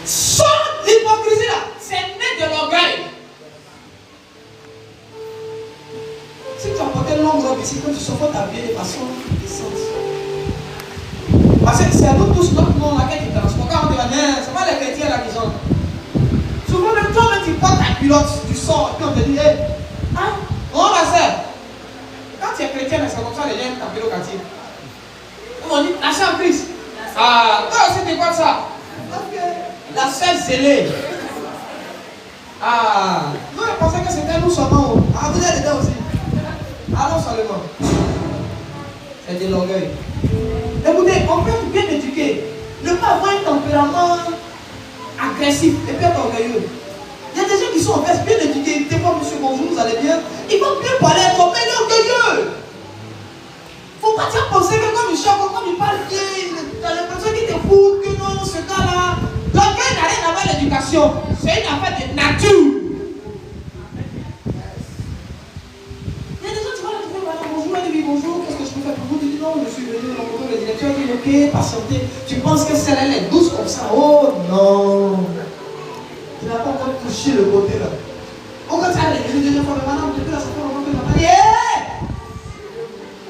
Sans l'hypocrisie là, c'est né de l'orgueil. Si tu as porté longue robe ici, quand tu sors, faut t'habiller de façon décente. Parce que c'est à nous tous notre nom laquelle tu transportes. Quand on te dit, c'est pas les chrétiens là qui sont. Souvent même toi-même tu portes ta culotte, tu sors, et puis on te dit, hey, hein, on va faire. Quand tu es chrétien, c'est comme ça les gens t'appellent au quartier. On dit, la sœur Christ. Ah, toi aussi t'es quoi ça? La sœur zélée. Ah, nous on pensait que c'était nous seulement. Ah, vous êtes dedans aussi. Allons seulement. C'est de l'orgueil. Écoutez, on peut être bien éduqué. Ne pas avoir un tempérament agressif et puis être orgueilleux. Il y a des gens qui sont en fait bien éduqués. Des fois, monsieur, bonjour, vous allez bien. Ils vont bien parler, mais il est orgueilleux. Faut pas te penser que comme il chante, comme il parle bien, tu as l'impression qu'il te fout, que non, ce gars-là. L'orgueil n'a rien à voir avec l'éducation. C'est une affaire de nature. Il y a des gens qui vont leur dire, bonjour, elle dit bonjour, qu'est-ce que je peux faire pour vous? Tu dis non, je suis venu rencontrer le directeur, il dit ok, patientez. Tu penses que celle-là, elle est douce comme ça? Oh non. Tu n'as pas encore touché le côté là. Au contraire, les deuxième fois, mais madame, depuis la seconde fois, on m'a dit, hé!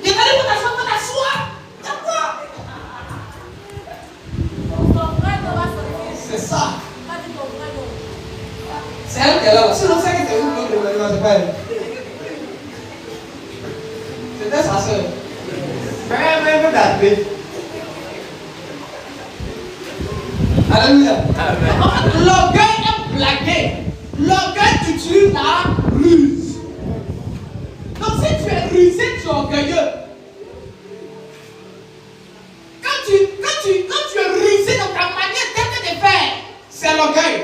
Tu es allé pour t'asseoir? T'as quoi? C'est ça. C'est elle qui est là. Sinon, c'est elle qui était où? C'est pas elle. C'était sa soeur. Mais d'appeler. Alléluia. L'orgueil est blagué. L'orgueil utilise la ruse. Donc si tu es rusé, tu es orgueilleux. Quand tu es rusé dans ta manière d'être et de faire, c'est l'orgueil.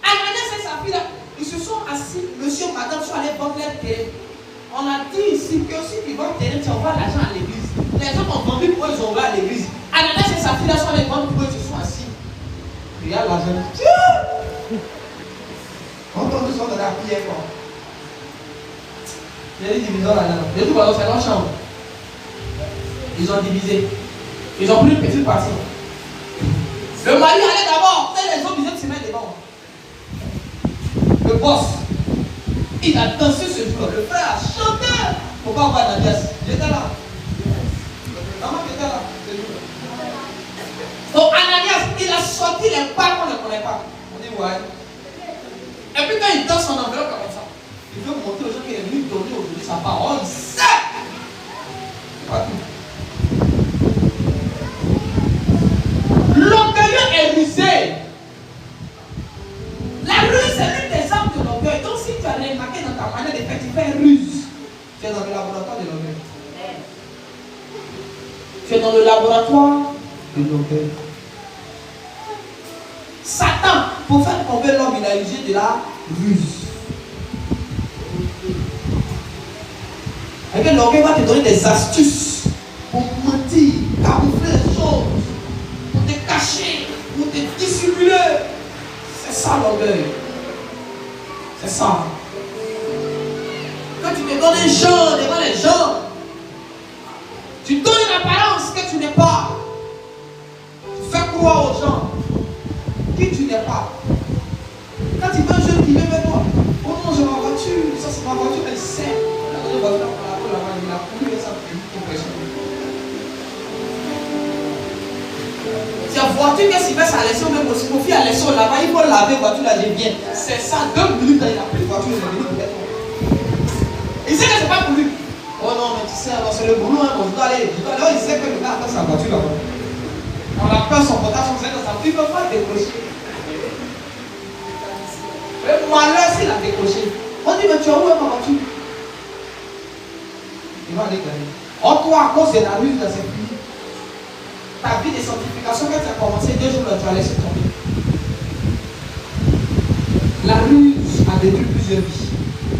Ananias et sa fille là, ils se sont assis, monsieur, madame, sont allés vendre leur terrain. On a dit ici que si tu vends terrain, tu envoies l'argent à l'église. Les gens ont vendu pour eux, ils ont envoyé à l'église. Ananias et sa fille là sont allés vendre pour eux, ils se sont assis. Regarde l'argent. On tombe tous dans la prière quoi. Il y a des divisions là-dedans. De tout c'est leur chambre. Ils ont divisé. Ils ont pris une petite partie. Le mari allait d'abord, et les autres disaient que c'est devant. Le boss, il a dansé ce jour-là. Le frère a chanté. Pourquoi on va à Ananias? J'étais là. Maman qui était là. Donc Ananias, il a sorti les pas qu'on ne connaît pas. On dit ouais. Et puis quand il danse son enveloppe comme ça, il veut montrer aux gens qu'il est venu donner aujourd'hui sa parole. C'est pas tout. L'orgueilleux est rusé. La ruse c'est l'une des armes de l'orgueil. Donc si tu as remarqué dans ta manière de faire, tu fais ruse. Tu es dans le laboratoire de l'orgueil. Tu es dans le laboratoire de l'orgueil. Satan, pour faire tomber l'homme, il a usé de la ruse. Et que l'orgueil va te donner des astuces pour mentir, camoufler les choses, pour te cacher, pour te dissimuler. C'est ça l'orgueil. C'est ça. Quand tu te donnes un genre devant les gens, tu donnes une apparence que tu n'es pas. Tu fais croire aux gens qui tu n'es pas. Quand tu veux un jeune qui vient vers toi, oh non, j'ai ma voiture, ça c'est ma voiture, elle sert. La voiture, il a couru et ça fait pression. C'est la voiture qui s'y fait sa leçon, même aussi, mon fils a leçon là-bas, il faut laver la voiture là, j'ai bien. C'est ça, 2 minutes, il a pris la voiture, il est venu pour toi. Il sait que c'est pas pour lui. Oh non, mais tu sais, c'est le boulot, hein, bon, je dois aller. Oh, il sait que le gars attend sa voiture là-bas. On a peur son portable, son dans sa voiture, il ne peut pas décrocher. Le malheur, s'il a décroché. On dit, mais tu as où ma voiture? Il va déclarer. Oh, toi, à cause de la rue, c'est fini. Ta vie de sanctification, quand tu as commencé 2 jours, tu as laissé tomber. La ruse a détruit plusieurs vies.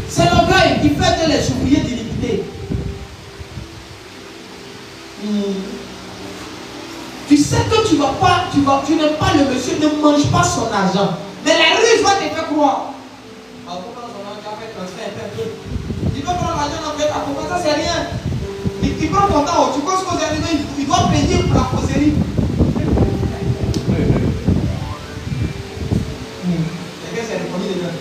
C'est l'orgueil qui fait de les ouvriers d'iniquité. Tu sais que tu n'aimes pas le monsieur, ne mange pas son argent. Mais la ruse va te faire croire. Alors pourquoi on a déjà fait transfert un peu? Tu peux prendre l'argent dans ta pourquoi ça c'est rien. Il prend ton temps, tu penses qu'aux animaux, il doit payer pour la causerie. C'est le premier des gens.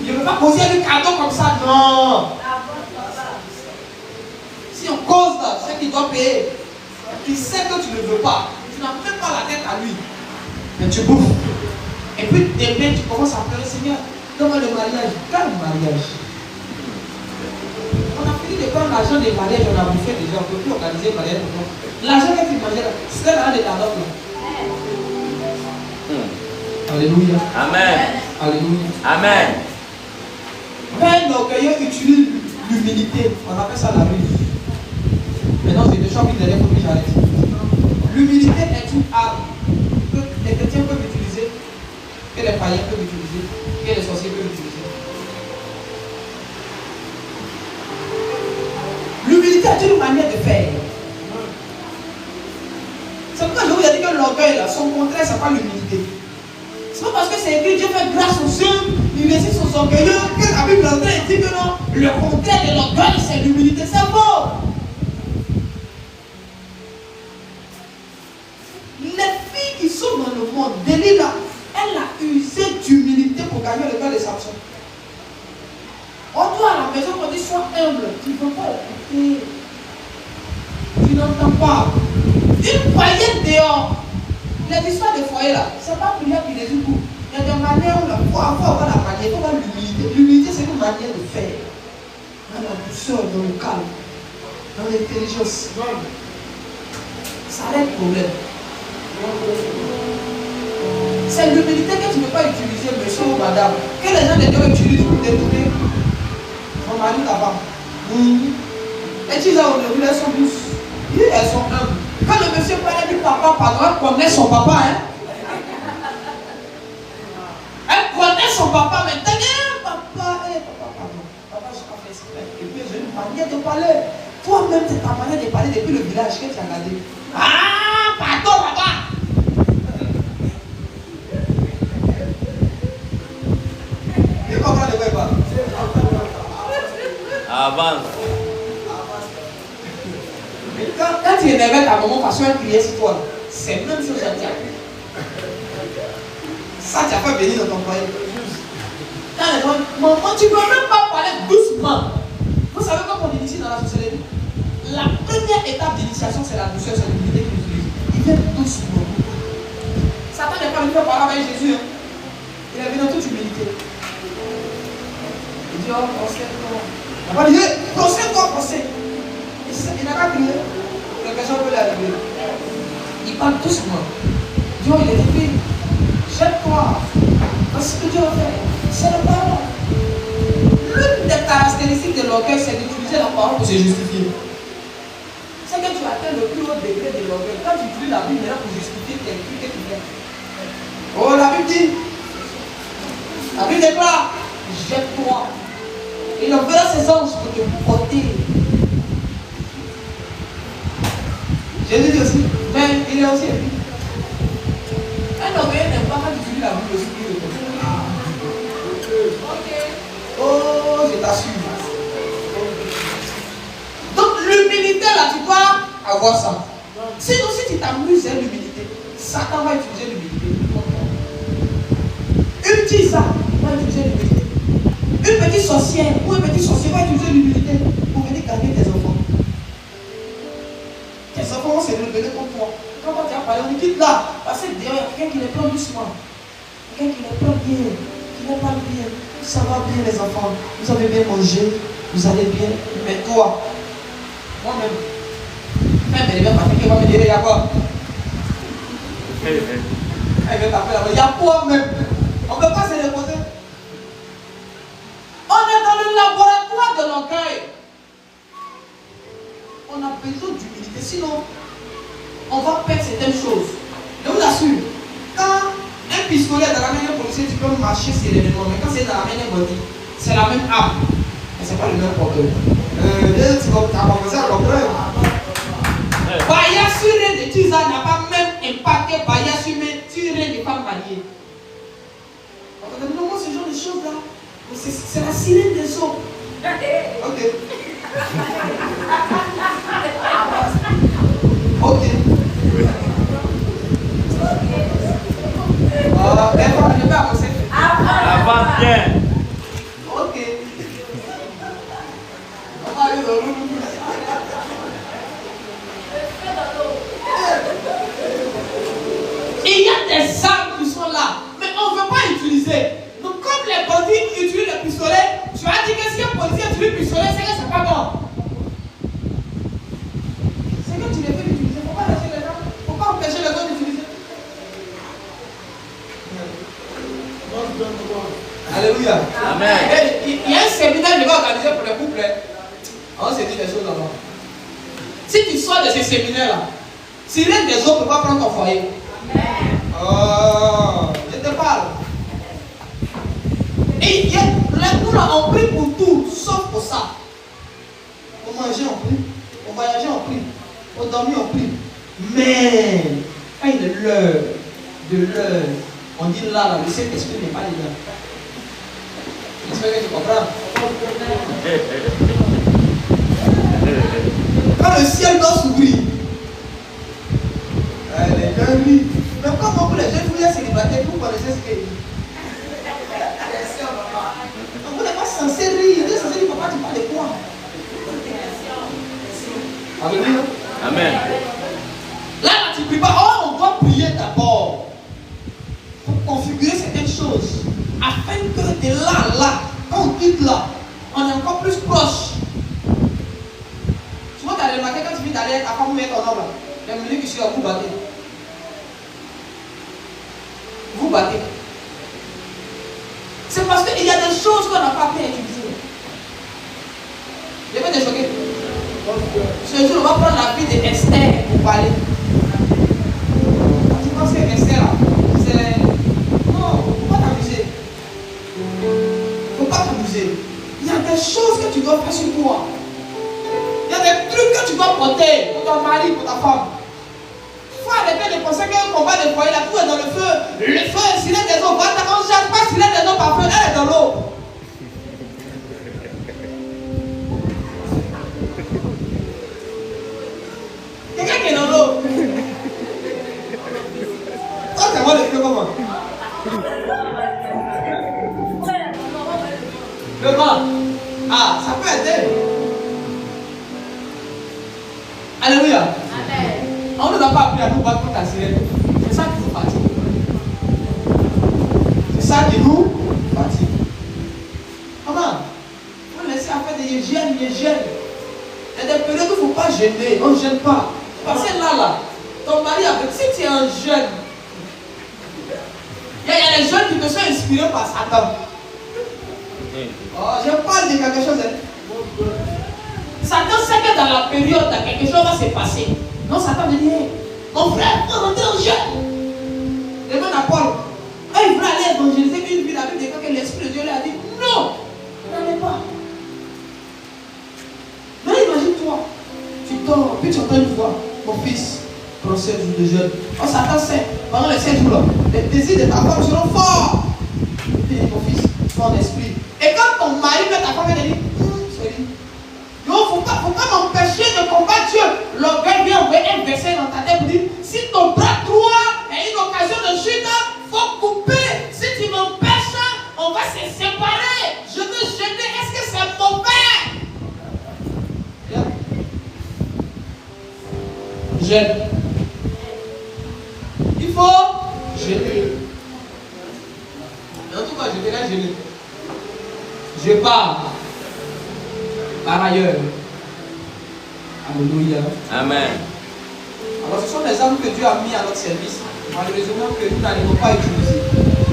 Il ne veut pas causer un cadeau comme ça, non. Si on cause là, c'est qu'il doit payer. Il sait que tu ne veux pas. Tu n'as même pas la tête à lui. Mais tu bouffes. Et puis demain, tu commences à pleurer, Seigneur, donne-moi le mariage. Quel mariage? On a fini de prendre l'argent des mariages, on a bouffé déjà, on ne peut plus organiser le mariage. L'argent que tu mangeais là, c'était l'argent de ta dot là. Alléluia. Amen. Alléluia. Amen. Un orgueilleux utilise l'humilité. On appelle ça la ruse. Maintenant, c'est déjà pris derrière pour que j'arrête. L'humilité est une arme que les chrétiens peuvent utiliser, que les païens peuvent utiliser, que les sorciers peuvent utiliser. L'humilité est une manière de faire. C'est pourquoi je vous ai dit que l'orgueil, là, son contraire, c'est pas l'humilité. C'est pas parce que c'est écrit Dieu fait grâce aux hommes, il résiste aux orgueilleux, que la Bible dit que non, le contraire de l'orgueil, c'est l'humilité. C'est faux. Les filles qui sont dans le monde, Delilah, elle a usé d'humilité pour gagner le cœur de Samson. On doit à la maison, on dit sois humble, tu ne peux pas écouter. Tu n'entends pas. Une paillette dehors. Les histoires de foyer là, c'est pas prière qui les écoute. Il y a des manières où il faut avoir la manière, il faut avoir l'humilité. L'humilité, c'est une manière de faire. Dans la douceur, dans le calme, dans l'intelligence. Ça règle le problème. C'est l'humilité que tu ne peux pas utiliser, monsieur ou madame. Que les gens de Dieu utilisent pour détourner son mari là-bas. Et tu as au début, elles sont douces. Elles sont humbles. Quand le monsieur parle, elle dit papa, pardon, elle connaît son papa, hein. Elle connaît son papa, mais t'as dit, papa, papa, pardon. Papa, je t'en fais exprès. Et puis j'ai une manière de parler. Toi-même, c'est ta manière de parler depuis le village que tu as gardé. Ah, pardon, papa. Tu comprends de quoi il parle? Avance. Quand tu énervais ta maman parce qu'elle criait sur toi, c'est même chose à dire. Ça, tu as fait venir dans ton foyer. Quand les gens, maman, tu ne peux même pas parler doucement. Vous savez comment on initie dans la société? La première étape d'initiation, c'est la douceur, c'est l'humilité qu'il utilise. Il vient doucement. Satan n'est pas venu faire parler avec Jésus. Hein. Il est venu en toute humilité. Il dit, oh, procède-toi. Il n'a pas dit, procède-toi, procède. Il n'a pas crié. Les personnes veulent arriver. Il parle doucement. Dieu, il est dit, jette-toi. Voici ce que Dieu va faire. C'est la parole. L'une des caractéristiques de l'orgueil, c'est d'utiliser la parole pour se justifier. C'est que tu atteins le plus haut degré de l'orgueil. Quand tu utilises la Bible pour justifier tes trucs que tu fais. Oh, la Bible dit. La Bible déclare, jette-toi. Il enverra ses anges pour te porter. Jésus dit aussi, mais il est aussi écrit. Un orgueilleux n'aime pas quand tu utilises la Bible aussi pour le porter. Oh, je t'assure. Donc l'humilité là, tu dois avoir ça. Sinon, si tu t'amuses à l'humilité, Satan va utiliser l'humilité. Une petite ça va utiliser l'humilité. Une petite sorcière ou un petit sorcier va utiliser l'humilité pour venir gagner tes enfants. Tes enfants vont se révéler contre toi. Quand tu as parlé, on dit quitte là. Parce que derrière, il y a quelqu'un qui les prend doucement. Quelqu'un qui les prend bien. Qui les parle bien. Ça va bien les enfants. Vous avez bien mangé. Vous allez bien. Mais toi, moi-même, quand elle va passer, elle va me dire, il y a quoi? Elle va taper là-bas, il y a quoi même? On ne peut pas se reposer. On est dans le laboratoire de l'orgueil. On a besoin d'humilité, sinon on va perdre certaines choses. Je vous assure, quand un pistolet est dans la main d'un policier, tu peux marcher sereinement, mais quand c'est dans la main d'un bandit, c'est la même arme, mais c'est pas le même porteur. Tu vas commencer à comprendre. Bayassuré de Tisa n'a pas même impacté Bayassuré des femmes mariées. Non, moi, ce genre de choses là, c'est la sirène des hommes. Ok. Ok. Je vais avancer. Avance bien. Ok. On va aller dans l'eau. Il y a des armes qui sont là, mais on ne veut pas utiliser. Donc comme les bandits utilisent le pistolet, tu as dit que si un policier utilise le pistolet, c'est que c'est pas bon. C'est que tu les fais l'utiliser. Il ne faut pas lâcher les gens. Il ne faut pas empêcher les gens d'utiliser. Alléluia. Amen. Il y a un séminaire que je vais organiser pour les couples. On se dit des choses avant. Si tu sors de ces séminaires-là, si l'un des autres ne peut pas prendre ton foyer. Oh, je te parle. Et nous là, on prie pour tout, sauf pour ça. Pour manger, on prie. Pour voyager, on prie. Pour dormir, on prie. Mais, quand il est l'heure on dit là, le Saint-Esprit n'est pas dedans. J'espère que tu comprends. Quand le ciel doit s'ouvrir, les gens rient. Mais comment vous les jeunes filles célibataires, vous connaissez ce qu'il dit? Vous n'êtes pas censé rire. Vous êtes censé dire, papa, tu parles de quoi? Alléluia. Amen. Là, tu ne pries pas. Oh, on doit prier d'abord. Pour configurer certaines choses. Afin que de là, quand on quitte là, on est encore plus proche. Souvent, tu as remarqué quand tu viens d'aller à femme mettre ton homme là. Les minutes qui sont à vous battez. Vous battez. C'est parce qu'il y a des choses qu'on n'a pas pu utiliser. Je vais te choquer. Ce jour, on va prendre la vie d'Esther pour parler. Quand tu penses que Esther là, c'est. Non, il ne faut pas t'amuser. Il ne faut pas t'amuser. Il y a des choses que tu dois faire sur toi. Il y a des trucs que tu dois porter pour ton mari, pour ta femme. Il faut arrêter de penser qu'un combat de foyer, là, tout est dans le feu. Le feu est silence des eaux. Quand on ne jette pas silence des eaux par feu, elle est dans l'eau. Quelqu'un qui est dans l'eau. Ça, c'est moi le feu comment? Le vent. Ah, ça peut aider. Alléluia. Amen. On ne nous a pas appris à nous battre pour ta sirène. C'est ça qui nous fatigue. C'est ça qui nous fatigue. Comment? Il faut laisser à faire des hygiènes. Il y a des périodes où il ne faut pas gêner. On ne gêne pas. Parce que là, ton mari avec, si tu es un jeune, il y a des jeunes qui te sont inspirés par Satan. Oh, je parle de quelque chose. Satan sait que dans la période, quelque chose va se passer. Non, Satan me dit, hey, mon frère, on est un jeune. Demande à Paul. Il voulait aller évangéliser une ville. La Bible dit que l'Esprit de Dieu lui a dit, non, n'allez pas. Mais imagine-toi, tu dors, puis tu entends une voix, mon fils, pendant 7 jours de jeûne. Oh, Satan sait, pendant les 7 jours là, les désirs de ta femme seront forts. Il dit, mon fils, ton esprit. Et quand ton mari met ta femme, elle dit, chérie, il ne faut pas m'empêcher de combattre Dieu. L'orgueil vient envoyer un verset dans ta tête pour dire, si ton bras droit est une occasion de chute, il faut couper. Si tu m'empêches, on va se séparer. Je veux gêner. Est-ce que c'est mauvais? Gêne. Il faut gêner. En tout cas, je vais gêner. Je pars. Par ailleurs, Alléluia. Amen. Alors ce sont des armes que Dieu a mis à notre service, malheureusement que nous n'arrivons pas à utiliser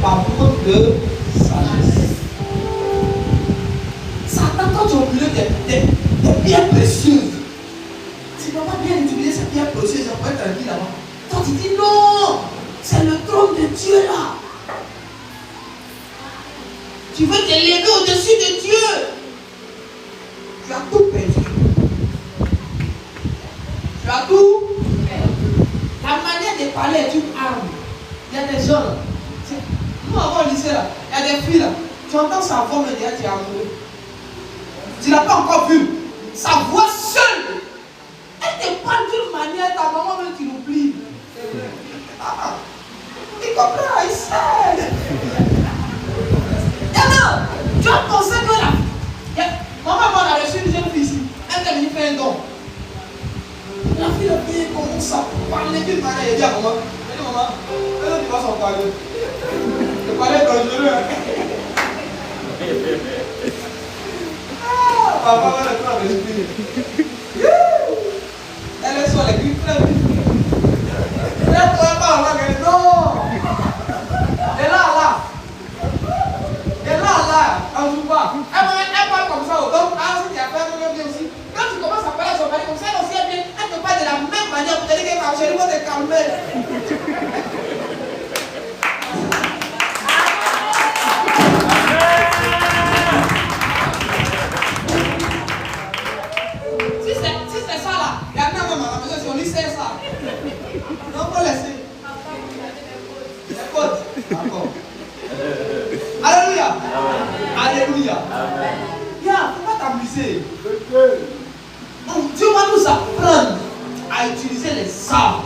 par manque de sagesse. Satan, quand tu as oublié des pierres précieuses, tu ne vas pas bien utiliser ces pierres précieuses, on va être tranquille là-bas. Toi tu dis non, c'est le trône de Dieu là. Tu veux t'élever au-dessus de Dieu. Tu as tout perdu. Tu as tout. La manière de parler est une arme. Il y a des gens. Nous avons au lycée là. Il y a des filles là. Tu entends sa voix, mais déjà tu es amoureux. Tu ne l'as pas encore vue. Sa voix seule. Elle te parle d'une manière, ta maman même tu l'oublies. Ah, tu comprends, il sait. Et non, tu as pensé que là. Maman a reçu une jeune fille ici. Elle est venue faire un don. La fille a payé commence à parler d'une manière. Elle dit à maman, elle dit maman, elle dit pas son parler. Le parler est dangereux. Ah, papa va le prendre l'esprit. Elle est sur les griffes très vite. Elle ne pourrait pas avoir gagné. Non. Elle est là. Elle est là. Elle ne joue pas. Elle parle comme ça. Donc, si tu as fait, elle bien aussi. Quand tu commences à parler à son mari comme ça, elle aussi elle vient. Elle te parle de la même manière pour te dire que chérie, va te calmer. Si c'est ça là, il y a même à la maison, si on lui sait ça. Non, faut laisser. Écoute. D'accord. Alléluia. Alléluia. Viens, faut pas t'amuser. Donc Dieu va nous apprendre à utiliser les armes.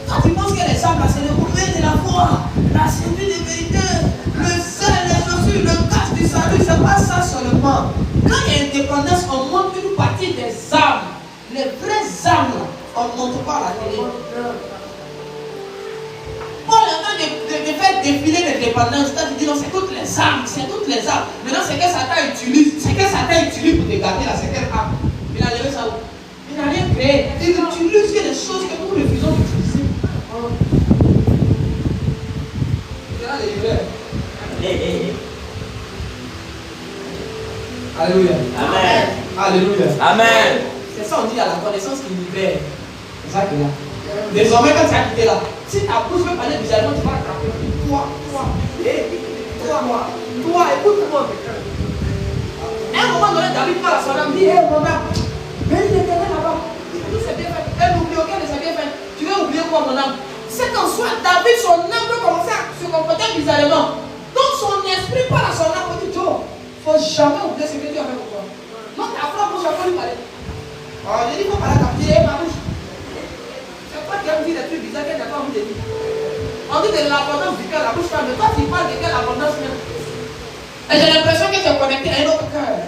Quand tu penses que les armes, c'est le mouvement de la foi, la ceinture de vérité, le sel, les chaussures, le casque du salut, c'est pas ça seulement. Quand il y a une dépendance, on montre une partie des armes. Les vraies armes, on ne montre pas à la télé. Paul est en train de faire défiler les dépendances. Quand tu dis non, c'est toutes les armes, c'est toutes les armes. Maintenant, c'est que Satan utilise. C'est que Satan utilise pour te garder là, c'est quelle arme? Il a levé ça où? Il n'a rien créé. Il utilise des choses que nous refusons d'utiliser. Il a les livres. Alléluia. Amen. Alléluia. Amen. C'est ça on dit à la connaissance qui libère. C'est ça qu'il y a. Désormais, quand tu as quitté là, si ta bouche veut parler bizarrement, tu vas attraper. Toi, écoute-moi. À un moment donné, David parle à son âme, dit, hé, mon âme, mais il était là-bas. Tout c'est bien fait. Elle n'oublie aucun de ses bienfaits. Tu veux oublier quoi, mon âme? C'est qu'en soi, David, son âme peut commencer à se comporter bizarrement. Donc son esprit parle à son âme pour dire, Joe, il ne faut jamais oublier ce que Dieu a fait pour toi. Donc ta femme, moi, je vais lui parler. Alors, j'ai dit, il faut parler à ta fille, hé, ma bouche. C'est pas qu'elle me dit des trucs bizarres qu'elle n'a pas envie de dire. On dit de l'abondance du cœur, la bouche ferme. Toi, tu parles de quelle abondance même? Et j'ai l'impression que tu es connecté à un autre cœur.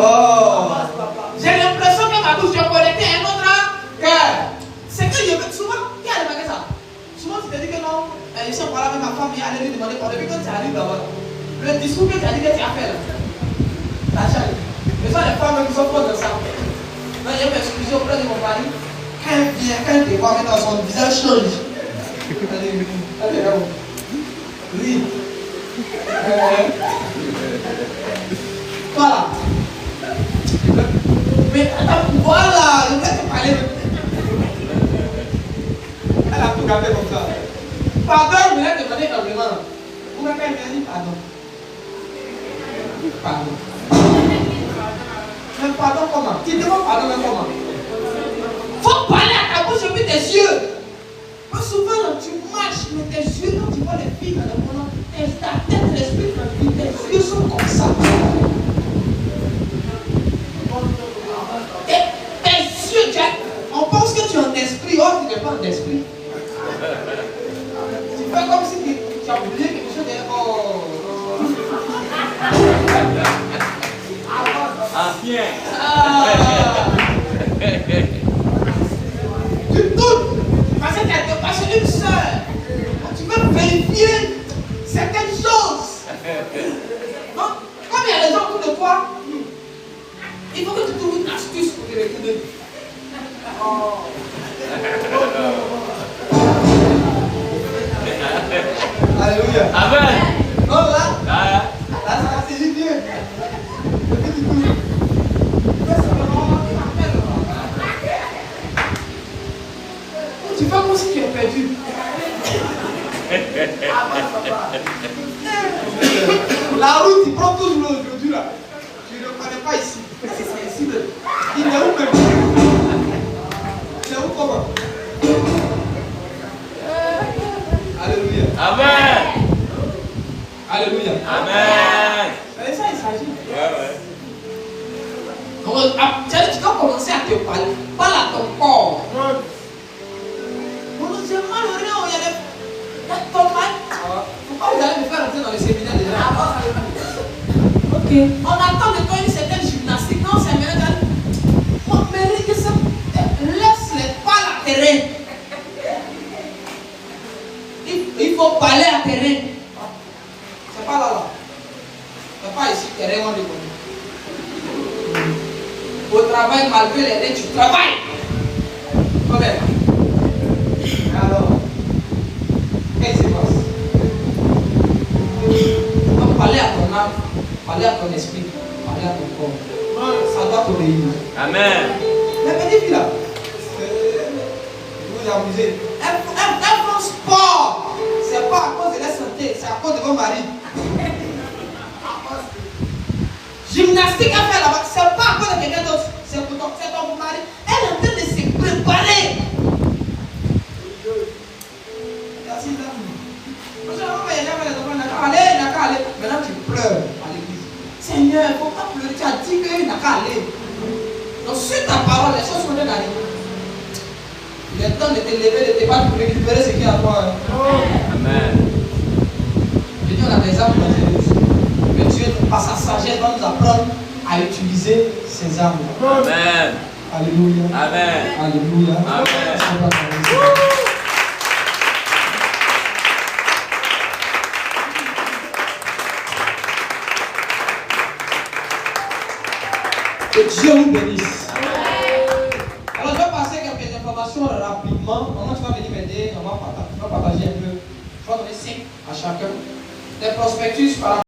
Oh. J'ai l'impression que ma bouche est connectée à un autre cœur. C'est que souvent, qui a remarqué ça? Souvent, tu te dis que non, je suis parlé avec ma femme et elle lui demander pardon. Et puis quand tu arrives là-bas, le discours que tu as dit que tu as fait là, ça change. Mais ça, les femmes qui sont trop dans ça. Moi, je m'excuse auprès de mon mari. Quand elle vient, quand elle te voit maintenant, son visage change. Allez, là. Oui. Voilà. Mais attends, voilà, je vais te parler. Elle a tout gardé comme ça. Pardon, je vais te demander énormément. Pourquoi quand elle vient dire pardon? Pardon. Mais pardon comment? Tu demandes pardon même comment? Faut parler à ta bouche et puis tes yeux. Parce que souvent là, tu marches, mais tes yeux, quand tu vois les filles dans le monde, ta tête, l'esprit tranquille, tes yeux sont comme ça. Et tes yeux, on pense que tu es en esprit, or tu n'es pas en esprit. Tu fais comme si tu as oublié quelque chose de... Oh. Ah, bien. Tu doutes parce que tu as dépassé une sœur. Tu veux vérifier certaines choses. Donc, comme il y a des gens autour de de toi, il faut que tu trouves une astuce pour te retrouver. Alléluia. Amen. Oh là, Ah, ça c'est Dieu. Tu fais comme si tu es perdu. La route, il prend toujours aujourd'hui là. Je ne le connais pas ici. C'est ici. Il est où même? Il est où comment? Alléluia. Amen. Alléluia. Amen. C'est ça, il s'agit. Ouais. Tu dois commencer à te parler. Parle à ton corps. On nous demande rien, il y a des ton mal. Pourquoi vous allez me faire entrer dans le séminaire déjà? Ok. On attend de toi une certaine gymnastique. Non, c'est maintenant. Laisse les balles à terrain. Il faut parler à terrain. C'est pas là. C'est pas ici, terrain, on le connaît. Au travail, malgré les règles, tu travailles. Quand même. Alors, qu'est-ce qui se passe? Tu dois parler à ton âme, parler à ton esprit, parler à ton corps. Ça doit t'obéir. Amen. Mais petite fille là, vous vous amusez. Elle fait un sport. C'est pas à cause de la santé, c'est à cause de vos maris. Gymnastique à faire là-bas, c'est pas à cause de quelqu'un d'autre, c'est pour ton mari. Elle est en train de se préparer. Maintenant tu pleures à l'église. Seigneur, il ne faut pas pleurer. Tu as dit qu'il n'a qu'à aller. Donc sur ta parole, les choses sont bien arrivées. Il est temps de te lever, de te battre pour récupérer ce qui est à toi. Amen. Je dis, on a des armes dangereuses. Mais Dieu, par sa sagesse, va nous apprendre à utiliser ces armes. Amen. Alléluia. Amen. Alléluia. Amen. Que Dieu vous bénisse. Alors, je vais passer quelques informations rapidement. Comment tu vas venir m'aider? On va partager un peu. Je vais donner 5 à chacun. Des prospectus par